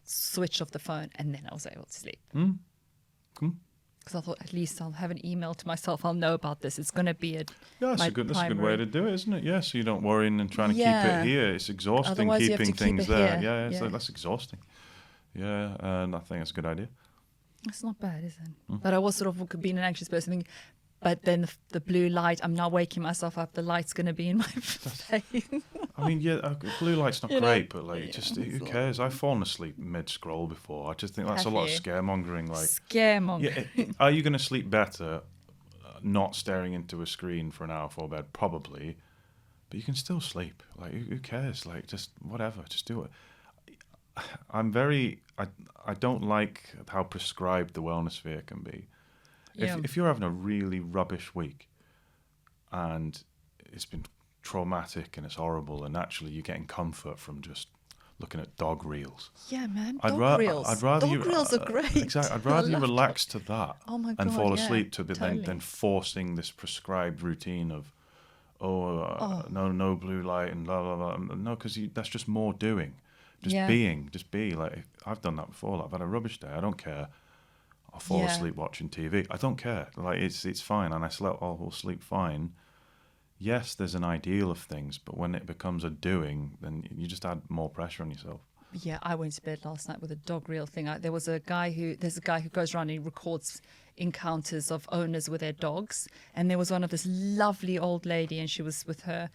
switched off the phone, and then I was able to sleep. Because I thought, at least I'll have an email to myself. I'll know about this. It's going to be that's a good way to do it, isn't it? Yeah, so you don't worry and trying to keep it here. It's exhausting. Otherwise keeping things there. Here. It's like, that's exhausting. Yeah, and I think that's a good idea. It's not bad, is it? But I was sort of being an anxious person, thinking, but then the blue light, I'm now waking myself up. The light's going to be in my face. I mean, blue light's not great, but who cares? I've fallen asleep mid-scroll before. I just think that's a lot of scaremongering. Scaremongering. Yeah, are you going to sleep better not staring into a screen for an hour before bed? Probably. But you can still sleep. Like, who cares? Like, just whatever. Just do it. I don't like how prescribed the wellness sphere can be. If you're having a really rubbish week and it's been traumatic and it's horrible, and actually you're getting comfort from just looking at dog reels. Yeah, man. I'd rather dog reels are great. Exactly. I'd rather you relax to that Oh my and God, fall yeah, asleep to it totally. than forcing this prescribed routine of, no blue light and blah, blah, blah. No, because that's just more doing. Just be. Like, I've done that before. Like, I've had a rubbish day. I don't care. I'll fall asleep watching TV. I don't care. Like, it's fine. And I'll sleep fine. Yes, there's an ideal of things, but when it becomes a doing, then you just add more pressure on yourself. Yeah, I went to bed last night with a dog reel thing. There's a guy who goes around and he records encounters of owners with their dogs. And there was one of this lovely old lady, and she was with her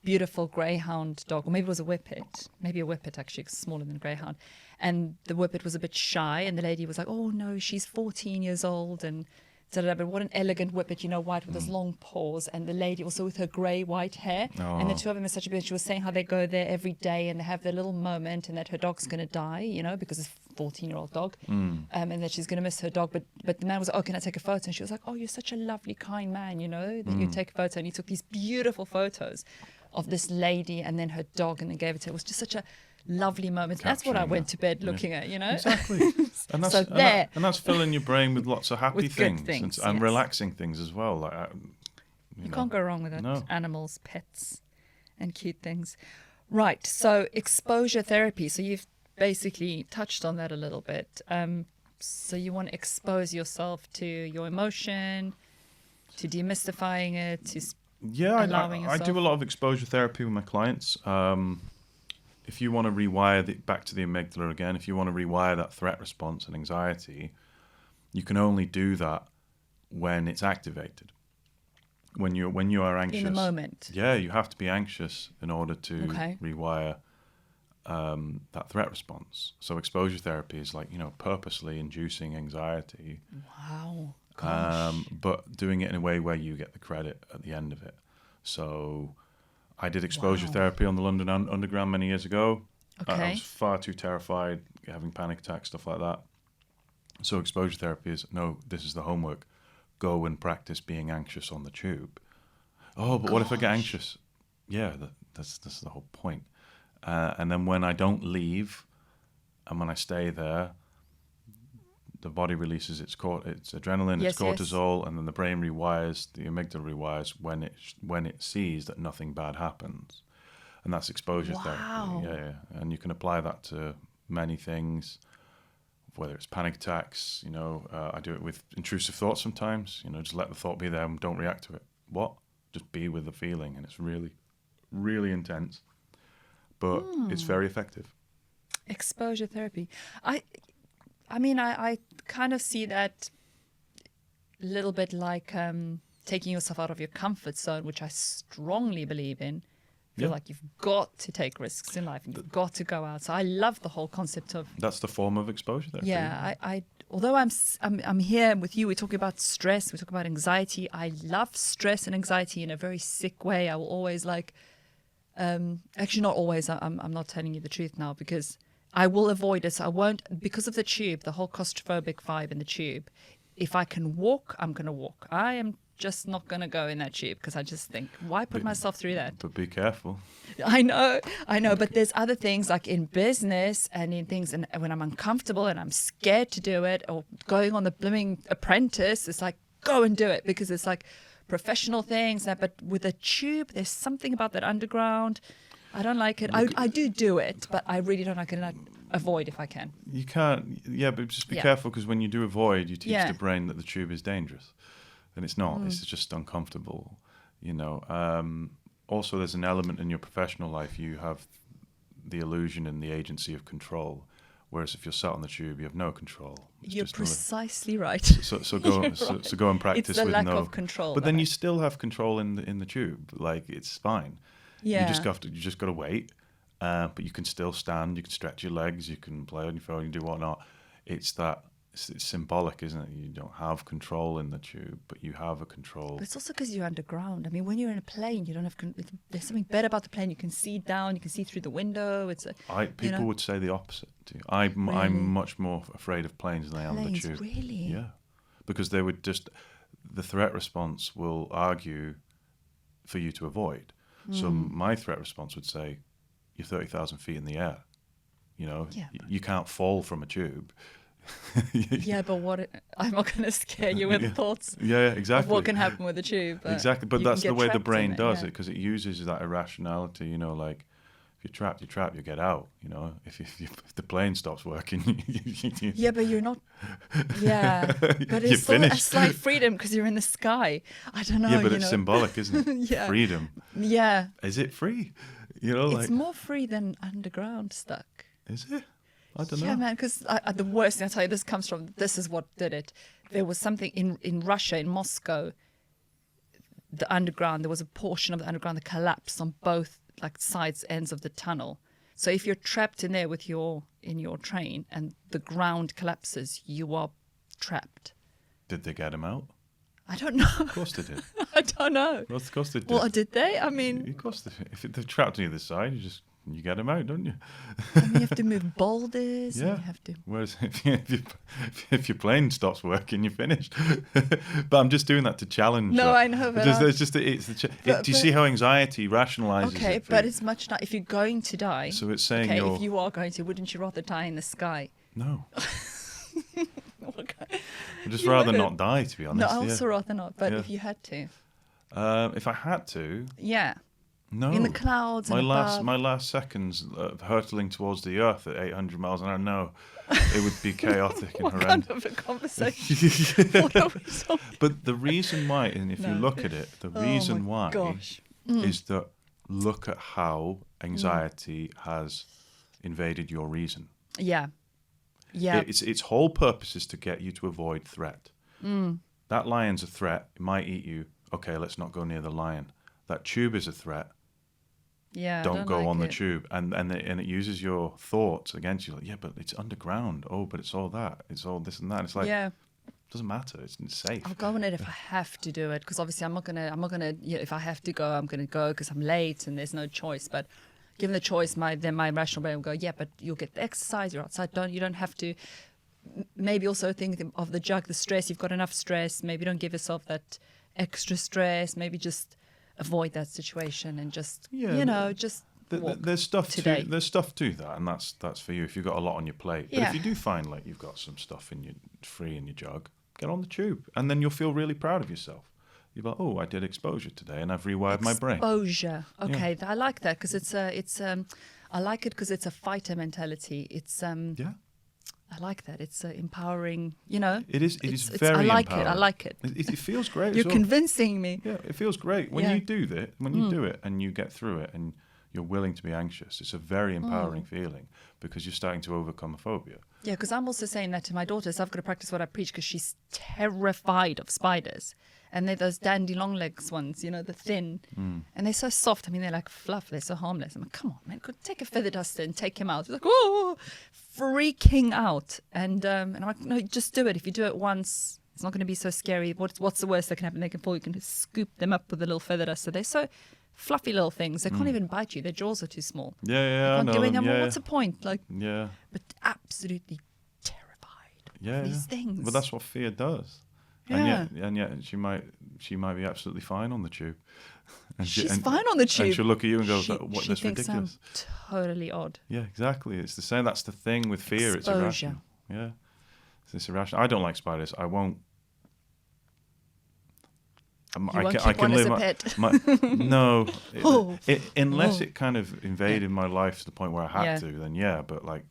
beautiful greyhound dog, or maybe it was a whippet. Maybe a whippet, actually, 'cause it's smaller than a greyhound. And the whippet was a bit shy, and the lady was like, oh no, she's 14 years old, and but what an elegant whippet, white with those long paws, and the lady also with her grey-white hair. And the two of them are such a bit. She was saying how they go there every day and they have their little moment, and that her dog's going to die, because it's a 14-year-old dog, and that she's going to miss her dog. But the man was like, oh, can I take a photo? And she was like, oh, you're such a lovely, kind man, that you take a photo. And he took these beautiful photos of this lady and then her dog, and then gave it to her. It was just such a lovely moment. That's what I went to bed looking at, Exactly. And that's, so and that's filling your brain with lots of happy with things, good things, and yes. relaxing things as well. Like, you can't go wrong with it. No. Animals, pets, and cute things. Right. So exposure therapy. So you've basically touched on that a little bit. So you want to expose yourself to your emotion, to demystifying it, to allowing I yourself. do a lot of exposure therapy with my clients. If you want to rewire back to the amygdala again, if you want to rewire that threat response and anxiety, you can only do that when it's activated. When you are anxious. In the moment. Yeah, you have to be anxious in order to rewire that threat response. So exposure therapy is like, purposely inducing anxiety. Wow. Gosh. But doing it in a way where you get the credit at the end of it. So I did exposure therapy on the London Underground many years ago. I was far too terrified, having panic attacks, stuff like that. So exposure therapy is, no, this is the homework. Go and practice being anxious on the tube. Oh, but what if I get anxious? Yeah, that's the whole point. And then when I don't leave, and when I stay there, the body releases its adrenaline, its cortisol, and then the brain rewires, the amygdala rewires when it sees that nothing bad happens, and that's exposure therapy. Yeah, and you can apply that to many things, whether it's panic attacks. I do it with intrusive thoughts sometimes. Just let the thought be there and don't react to it. Just be with the feeling, and it's really, really intense, but it's very effective. Exposure therapy. I kind of see that a little bit like taking yourself out of your comfort zone, which I strongly believe in. I feel like you've got to take risks in life and you've got to go out. So I love the whole concept of... That's the form of exposure therapy. Yeah, although I'm here with you, we're talking about stress, we talk about anxiety. I love stress and anxiety in a very sick way. I will always actually not always, I'm not telling you the truth now, because I will avoid it. So I won't, because of the tube, the whole claustrophobic vibe in the tube. If I can walk, I'm going to walk. I am just not going to go in that tube because I just think, why put myself through that? But be careful. I know. But there's other things like in business and in things, and when I'm uncomfortable and I'm scared to do it, or going on the blooming apprentice, it's like, go and do it, because it's like professional things. But with a tube, there's something about that underground. I don't like it. I do it, but I really don't. I can avoid if I can. You can't. Yeah, but just be careful, because when you do avoid, you teach the brain that the tube is dangerous, and it's not. It's just uncomfortable. Also, there's an element in your professional life. You have the illusion and the agency of control, whereas if you're sat on the tube, you have no control. You're precisely right. So go and practice it's the with lack no of control. But then you still have control in the tube. Like, it's fine. Yeah. You just got to wait. But you can still stand. You can stretch your legs. You can play on your phone. You can do whatnot. It's symbolic, isn't it? You don't have control in the tube, but you have a control. But it's also because you're underground. I mean, when you're in a plane, you don't have. There's something better about the plane. You can see down. You can see through the window. People would say the opposite. I'm much more afraid of planes than I am of the tube. Really? Yeah, because they would the threat response will argue for you to avoid. So my threat response would say, you're 30,000 feet in the air. You know, Yeah, you can't fall from a tube. Yeah, but I'm not going to scare you with thoughts Yeah, of exactly. what can happen with a tube. Exactly, but you that's can the get way the trapped in brain it, does yeah. it, because it uses that irrationality. You know, like if you're trapped, you get out. You know, if the plane stops working, Yeah, but you're not. Yeah, but You're it's still a finished. slight freedom because you're in the sky. I don't know. Yeah, but you it's know. symbolic, isn't it? Yeah. Freedom. Yeah, Is it free? You know, it's like more free than underground stuck. is it? I don't Yeah, know. man, because the worst thing I tell you, this is what did it. There was something in Russia, in Moscow, the underground, there was a portion of the underground that collapsed on both like sides, ends of the tunnel. So if you're trapped in there in your train and the ground collapses, you are trapped. Did they get him out? I don't know. Of course they did. I don't know. Of course they did. Well, did they? I mean, Of course, if they're trapped on either side, you get them out, don't you? you have to move boulders. And Yeah. you have to. Whereas if your plane stops working, you're finished. But I'm just doing that to challenge. No, that. I know, but do you see how anxiety rationalizes Okay, it? for but you? it's much not. If you're going to die. So it's saying okay, you're if you are going to, wouldn't you rather die in the sky? no. Okay. I'd just You rather wouldn't. not die, to be No, honest. I also rather not. But Yeah. if you had to, If I had to, yeah, no. in the clouds. My and above. my last seconds hurtling towards the earth at 800 miles an hour. No, it would be chaotic and What horrendous. kind of a conversation? What are we talking? But the reason why, and if you No. look at it, the Oh reason my why gosh. is that look at how anxiety has invaded your reason. Yeah, yeah, Its whole purpose is to get you to avoid threat. That lion's a threat. It might eat you. Okay, let's not go near the lion. That tube is a threat. yeah. I Don't go like on the it. tube. And it uses your thoughts against you. Like, yeah, but it's underground. Oh, but it's all that. It's all this and that. It's like, Yeah. it doesn't matter. It's safe. I'll go on it if I have to do it, because obviously I'm not gonna. You know, if I have to go, I'm gonna go because I'm late and there's no choice. But given the choice, then my rational brain will go, yeah, but you'll get the exercise. You're outside. You don't have to. Maybe also think of the jug, the stress. You've got enough stress. Maybe don't give yourself that extra stress. Maybe just avoid that situation and just just walk There's stuff today. there's stuff to that, and that's for you if you've got a lot on your plate. But Yeah. if you do find like you've got some stuff in your free in your jug, get on the tube, and then you'll feel really proud of yourself. You're like, oh, I did exposure today, and I've rewired my brain. Exposure. Okay, I like that because I like it because it's a fighter mentality. It's Yeah, I like that. It's empowering. You know, it is. It is it's- very. I like empowering. it. I like it. It feels great. You're as well. convincing me. Yeah, it feels great when Yeah. you do that. When you do it and you get through it, and you're willing to be anxious, it's a very empowering feeling because you're starting to overcome a phobia. Yeah, because I'm also saying that to my daughter. So I've got to practice what I preach because she's terrified of spiders. And they're those dandy long legs ones, you know, the thin. And they're so soft. I mean, they're like fluff. They're so harmless. I'm like, come on, man, go take a feather duster and take him out. He's like, oh, freaking out. And I'm like, no, just do it. If you do it once, it's not going to be so scary. What's the worst that can happen? They can fall. You can just scoop them up with a little feather duster. They're so fluffy little things. They can't even bite you. Their jaws are too small. Yeah, I Can't know do them. anything. Well, Yeah, what's the point? Like, yeah, but absolutely terrified yeah. of these yeah. things. But that's what fear does. Yeah. And yet she might be absolutely fine on the tube. And She's fine on the tube. And she'll look at you and go, She "What? That's thinks ridiculous." I'm totally odd. Yeah, exactly. It's the same. That's the thing with fear. It's Exposure. irrational. Yeah, it's irrational. I don't like spiders. I won't. You won't keep one as a pet. No, Oh. unless Oh. it kind of invaded my life to the point where I had Yeah. to. Then yeah, but like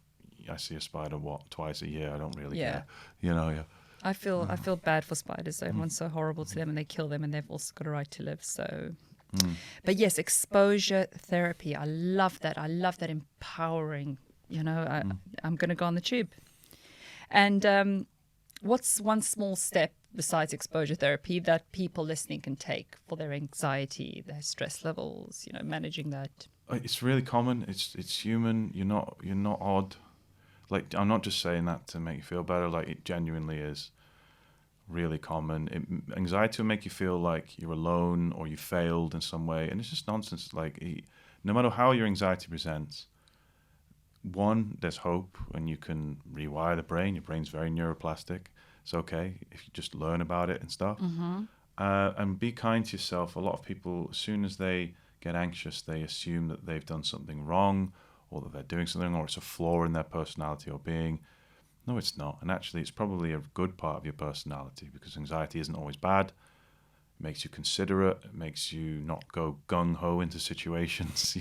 I see a spider twice a year. I don't really Yeah. care. You know, yeah. I feel bad for spiders. Everyone's so horrible to them, and they kill them, and they've also got a right to live. So, but yes, exposure therapy. I love that. I love that empowering. You know, I'm going to go on the tube. And what's one small step besides exposure therapy that people listening can take for their anxiety, their stress levels? You know, managing that. It's really common. It's human. You're not odd. Like, I'm not just saying that to make you feel better. Like, it genuinely is really common. Anxiety will make you feel like you're alone or you failed in some way, and it's just nonsense. Like, no matter how your anxiety presents, one, there's hope, and you can rewire the brain. Your brain's very neuroplastic. It's okay if you just learn about it and stuff. And be kind to yourself. A lot of people, as soon as they get anxious, they assume that they've done something wrong, or that they're doing something, or it's a flaw in their personality or being. No, it's not. And actually, it's probably a good part of your personality, because anxiety isn't always bad. It makes you considerate. It makes you not go gung-ho into situations,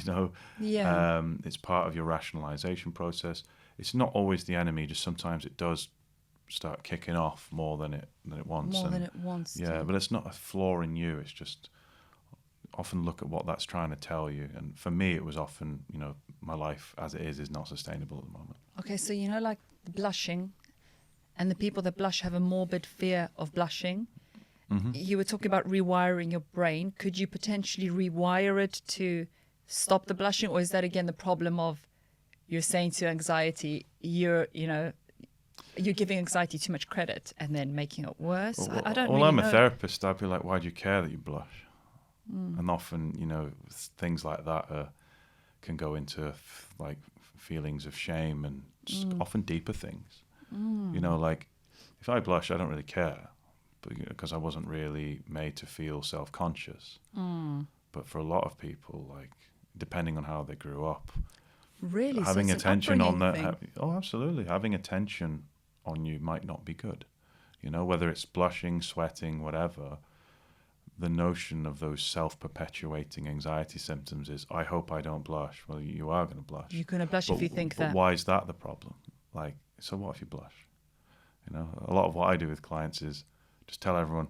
Yeah. It's part of your rationalization process. It's not always the enemy, just sometimes it does start kicking off more than it wants. More than it wants Yeah, to. but it's not a flaw in you. It's just often look at what that's trying to tell you. And for me, it was often, my life as it is not sustainable at the moment. Okay, so like the blushing, and the people that blush have a morbid fear of blushing. Mm-hmm. You were talking about rewiring your brain. Could you potentially rewire it to stop the blushing, or is that again the problem of you're saying to anxiety, you're giving anxiety too much credit and then making it worse? I don't really I'm know. a therapist. I'd be like, why do you care that you blush? And often, things like that can go into like feelings of shame and often deeper things. Like if I blush, I don't really care, because I wasn't really made to feel self-conscious. But for a lot of people, like depending on how they grew up, Really, having so it's an attention on upbringing that. thing. Absolutely, having attention on you might not be good. Whether it's blushing, sweating, whatever. The notion of those self-perpetuating anxiety symptoms is, I hope I don't blush. Well, you are going to blush. You're going to blush if you think but that. why is that the problem? Like, so what if you blush? A lot of what I do with clients is just tell everyone,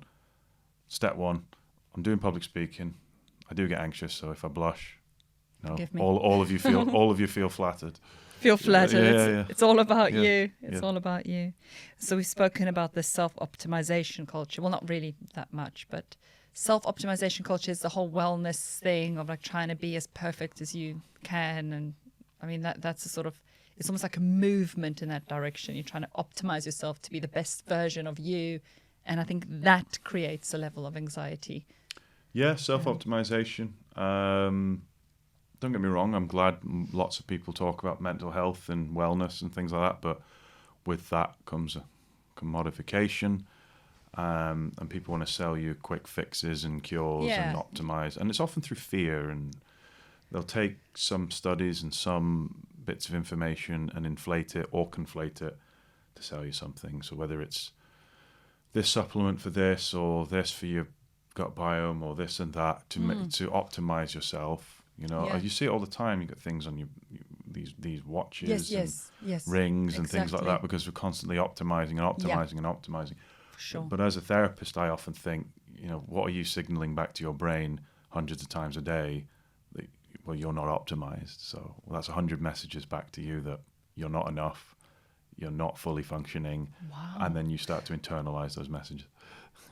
step one, I'm doing public speaking. I do get anxious, so if I blush, Forgive me. all of you feel flattered. Feel flattered. Yeah. It's all about Yeah, you. It's yeah. all about you. So we've spoken about the self-optimization culture. Well, not really that much, but self-optimization culture is the whole wellness thing of like trying to be as perfect as you can. And I mean, that's a sort of, it's almost like a movement in that direction. You're trying to optimize yourself to be the best version of you. And I think that creates a level of anxiety. Yeah, self-optimization. Don't get me wrong, I'm glad lots of people talk about mental health and wellness and things like that, but with that comes a commodification, and people want to sell you quick fixes and cures and optimize, and it's often through fear, and they'll take some studies and some bits of information and inflate it or conflate it to sell you something. So whether it's this supplement for this, or this for your gut biome, or this and that to optimize yourself. You see it all the time. You get things on these watches, yes, rings, and things like that, because we're constantly optimizing and optimizing and optimizing. For sure. But as a therapist, I often think, what are you signaling back to your brain hundreds of times a day? That, well, you're not optimized. So that's 100 messages back to you that you're not enough, you're not fully functioning, and then you start to internalize those messages.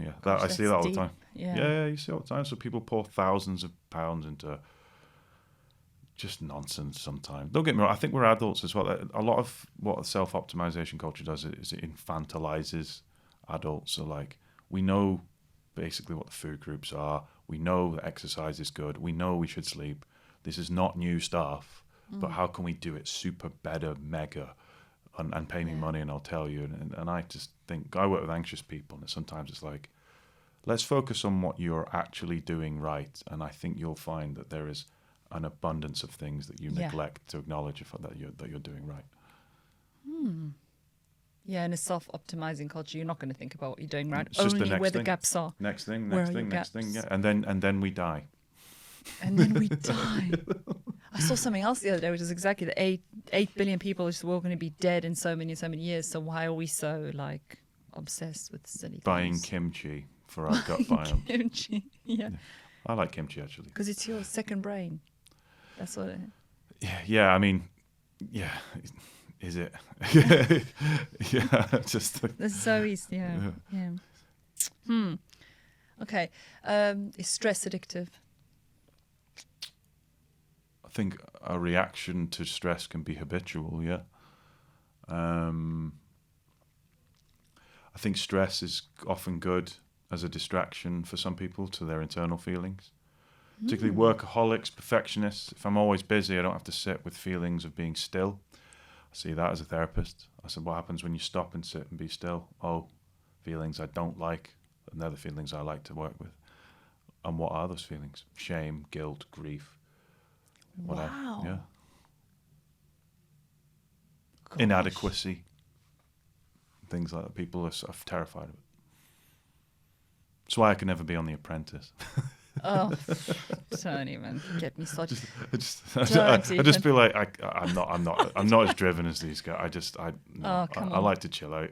Yeah, I see that all the time. Yeah, you see it all the time. So people pour thousands of pounds into just nonsense sometimes. Don't get me wrong, I think we're adults as well. A lot of what self-optimization culture does is it infantilizes adults. So like, we know basically what the food groups are. We know that exercise is good. We know we should sleep. This is not new stuff, but how can we do it super better, mega, and pay me money and I'll tell you. And I just think, I work with anxious people, and sometimes it's like, let's focus on what you're actually doing right. And I think you'll find that there is an abundance of things that you neglect to acknowledge that you're doing right. Yeah, in a self-optimizing culture, you're not going to think about what you're doing right. It's just Only the next where thing. the gaps are. Next thing, Where next are thing, your next thing. gaps? Yeah, and then we die. And then we die. I saw something else the other day, which is exactly that 8 billion people are all going to be dead in so many years. So why are we so like obsessed with silly Buying things? kimchi for our gut biome. Kimchi, yeah. I like kimchi actually. Because it's your second brain. That's what it is. Yeah. I mean, yeah. Is it? Yeah. Just. That's so easy. Yeah. Okay. Is stress addictive? I think a reaction to stress can be habitual. Yeah. I think stress is often good as a distraction for some people to their internal feelings. Particularly workaholics, perfectionists. If I'm always busy, I don't have to sit with feelings of being still. I see that as a therapist. I said, what happens when you stop and sit and be still? Oh, feelings I don't like, and they're the feelings I like to work with. And what are those feelings? Shame, guilt, grief. Whatever. Wow. Yeah. inadequacy, things like that. People are sort of terrified of it. That's why I can never be on The Apprentice. Oh, don't even get me started. I just feel like I'm not as driven as these guys. I like to chill out.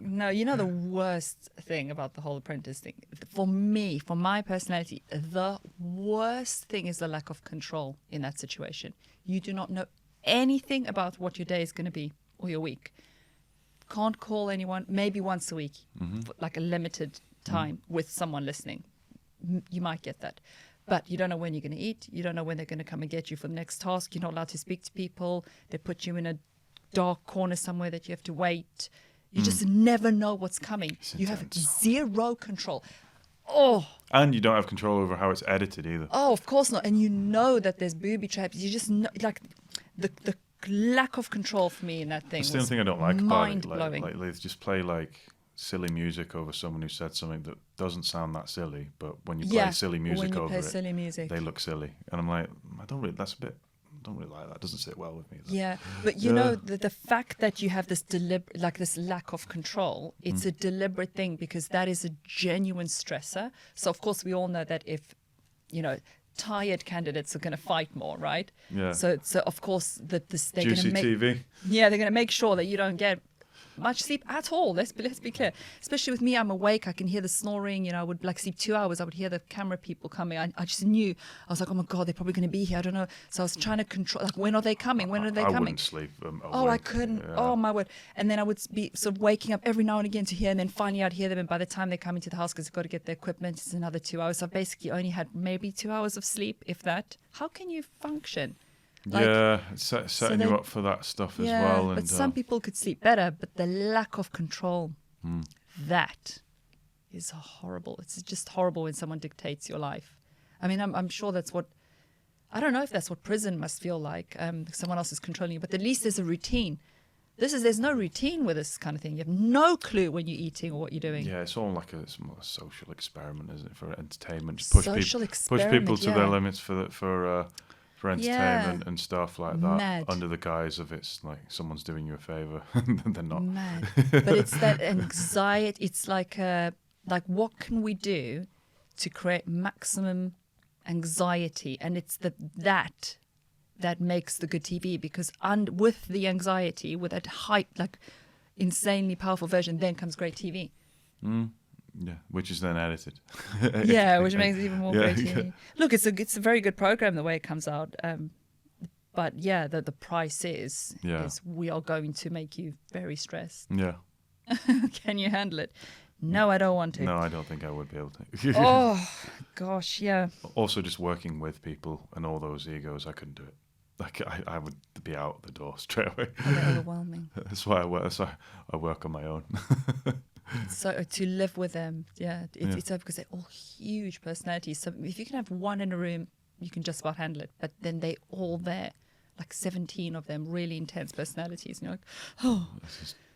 No, you know the worst thing about the whole Apprentice thing, for me, for my personality, the worst thing is the lack of control in that situation. You do not know anything about what your day is going to be or your week. Can't call anyone, maybe once a week, for like a limited time with someone listening. You might get that, but you don't know when you're going to eat. You don't know when they're going to come and get you for the next task. You're not allowed to speak to people. They put you in a dark corner somewhere that you have to wait. You just never know what's coming. You have zero control. Oh, and you don't have control over how it's edited either. Oh, of course not. And you know that there's booby traps. You just know, like the lack of control for me in that thing. That's the only thing I don't like about it. Mind-blowing. Like they just play like silly music over someone who said something that doesn't sound that silly, but when you play silly music over it, they look silly. And I'm like, I don't really like that. It doesn't sit well with me. Yeah, but you know, the fact that you have this this lack of control, it's a deliberate thing because that is a genuine stressor. So of course we all know that if, tired candidates are going to fight more, right? Yeah. So of course they're going Juicy to make TV. Yeah, they're going to make sure that you don't get much sleep at all. Let's be clear. Especially with me, I'm awake. I can hear the snoring. I would sleep 2 hours. I would hear the camera people coming. I just knew. I was like, oh my God, they're probably going to be here. I don't know. So I was trying to control. Like, when are they coming? When are they coming? I wouldn't sleep. I couldn't. Yeah. Oh my word. And then I would be sort of waking up every now and again to hear, and then finally I'd hear them. And by the time they come into the house, because they've got to get their equipment, it's another 2 hours. So I've basically only had maybe 2 hours of sleep, if that. How can you function? Setting you up for that stuff as well. But some people could sleep better, but the lack of control, that is horrible. It's just horrible when someone dictates your life. I mean, I'm sure that's what, I don't know if that's what prison must feel like. Someone else is controlling you, but at least there's a routine. There's no routine with this kind of thing. You have no clue when you're eating or what you're doing. Yeah, it's all like it's more a social experiment, isn't it? For entertainment, just push people to their limits for entertainment and stuff like that. Mad. Under the guise of it's like someone's doing you a favor. They're not. Mad. But it's that anxiety. It's like what can we do to create maximum anxiety? And it's that makes the good TV, because with the anxiety, with that hype, like insanely powerful version, then comes great TV. Yeah, which is then edited. Yeah, which makes it even more great TV. Yeah. Look, it's a very good program the way it comes out. But yeah, the price is we are going to make you very stressed. Yeah. Can you handle it? No, I don't want to. No, I don't think I would be able to. Oh, gosh, yeah. Also, just working with people and all those egos, I couldn't do it. Like I would be out the door straight away. They're overwhelming. That's why I work on my own. So to live with them, it's because they're all huge personalities. So if you can have one in a room, you can just about handle it. But then they all there, like 17 of them, really intense personalities. And you're like, oh.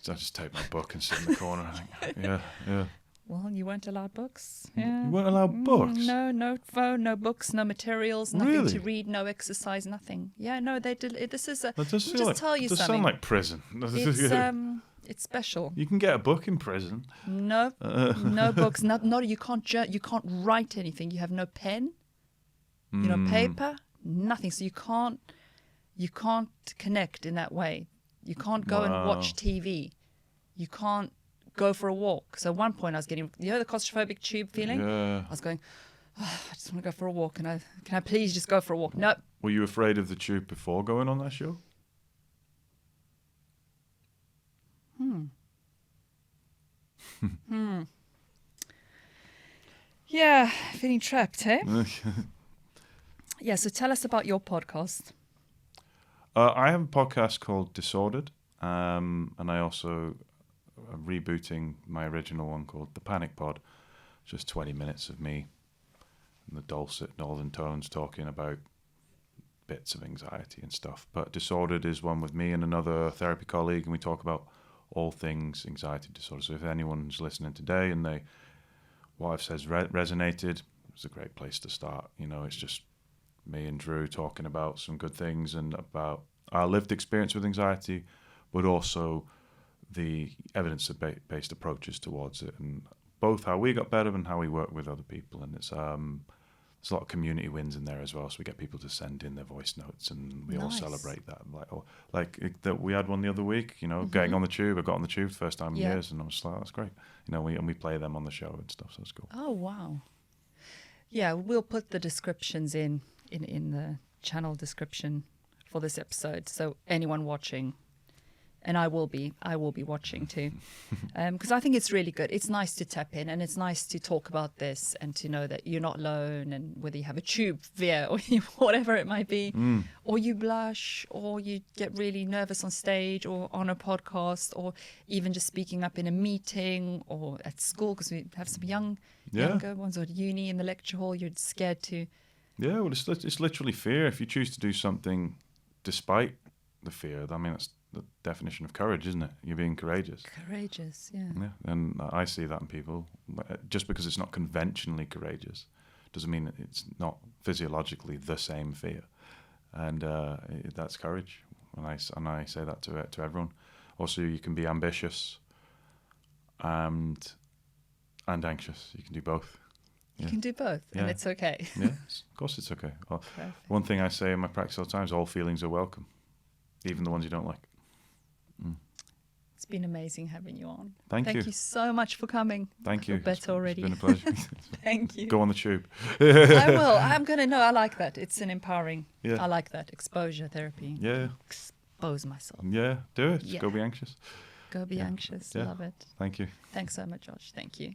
I just take my book and sit in the corner. I think, yeah. Well, you weren't allowed books. Yeah. You weren't allowed books? No phone, no books, no materials, nothing really? to read, no exercise, nothing. Yeah, no, they did. This is a. That does feel like, tell you does something. sound like prison. It's special. You can get a book in prison. No, no books. Not. You can't write anything. You have no pen. Paper. Nothing. So you can't connect in that way. You can't go and watch TV. You can't go for a walk. So at one point I was getting, the claustrophobic tube feeling? Yeah. I was going, I just want to go for a walk. Can I please just go for a walk? No. Were you afraid of the tube before going on that show? Yeah, feeling trapped, hey? Yeah, so tell us about your podcast. I have a podcast called Disordered, and I also am rebooting my original one called The Panic Pod. Just 20 minutes of me and the dulcet northern tones talking about bits of anxiety and stuff. But Disordered is one with me and another therapy colleague, and we talk about all things anxiety disorder. So if anyone's listening today and what I've said resonated, it's a great place to start. It's just me and Drew talking about some good things and about our lived experience with anxiety, but also the evidence-based approaches towards it, and both how we got better and how we work with other people. And it's there's a lot of community wins in there as well. So we get people to send in their voice notes, and we all celebrate that. That we had one the other week. You know, getting on the tube. I got on the tube the first time in years, and I was like, that's great. You know, we play them on the show and stuff. So it's cool. Oh wow. Yeah, we'll put the descriptions in the channel description for this episode, so anyone watching, and I will be watching too, because I think it's really good. It's nice to tap in, and it's nice to talk about this and to know that you're not alone, and whether you have a tube fear or whatever it might be, or you blush, or you get really nervous on stage or on a podcast, or even just speaking up in a meeting or at school, because we have some younger ones, or at uni in the lecture hall, you're scared to. Yeah, well, it's literally fear. If you choose to do something despite the fear, I mean, that's the definition of courage, isn't it? You're being courageous. Courageous, yeah. Yeah, and I see that in people. Just because it's not conventionally courageous doesn't mean that it's not physiologically the same fear. And that's courage. And I say that to everyone. Also, you can be ambitious and anxious. You can do both. You can do both, and it's okay. Yeah, of course it's okay. Well, one thing I say in my practice all the time is all feelings are welcome, even the ones you don't like. It's been amazing having you on. Thank you. You so much for coming. Thank you. Better already. It's been a pleasure. Thank you. Go on the tube. I will. I'm going to know. I like that. It's an empowering. Yeah. I like that. Exposure therapy. Yeah. Expose myself. Yeah, do it. Yeah. Go be anxious. Go be anxious. Yeah. Love it. Thank you. Thanks so much, Josh. Thank you.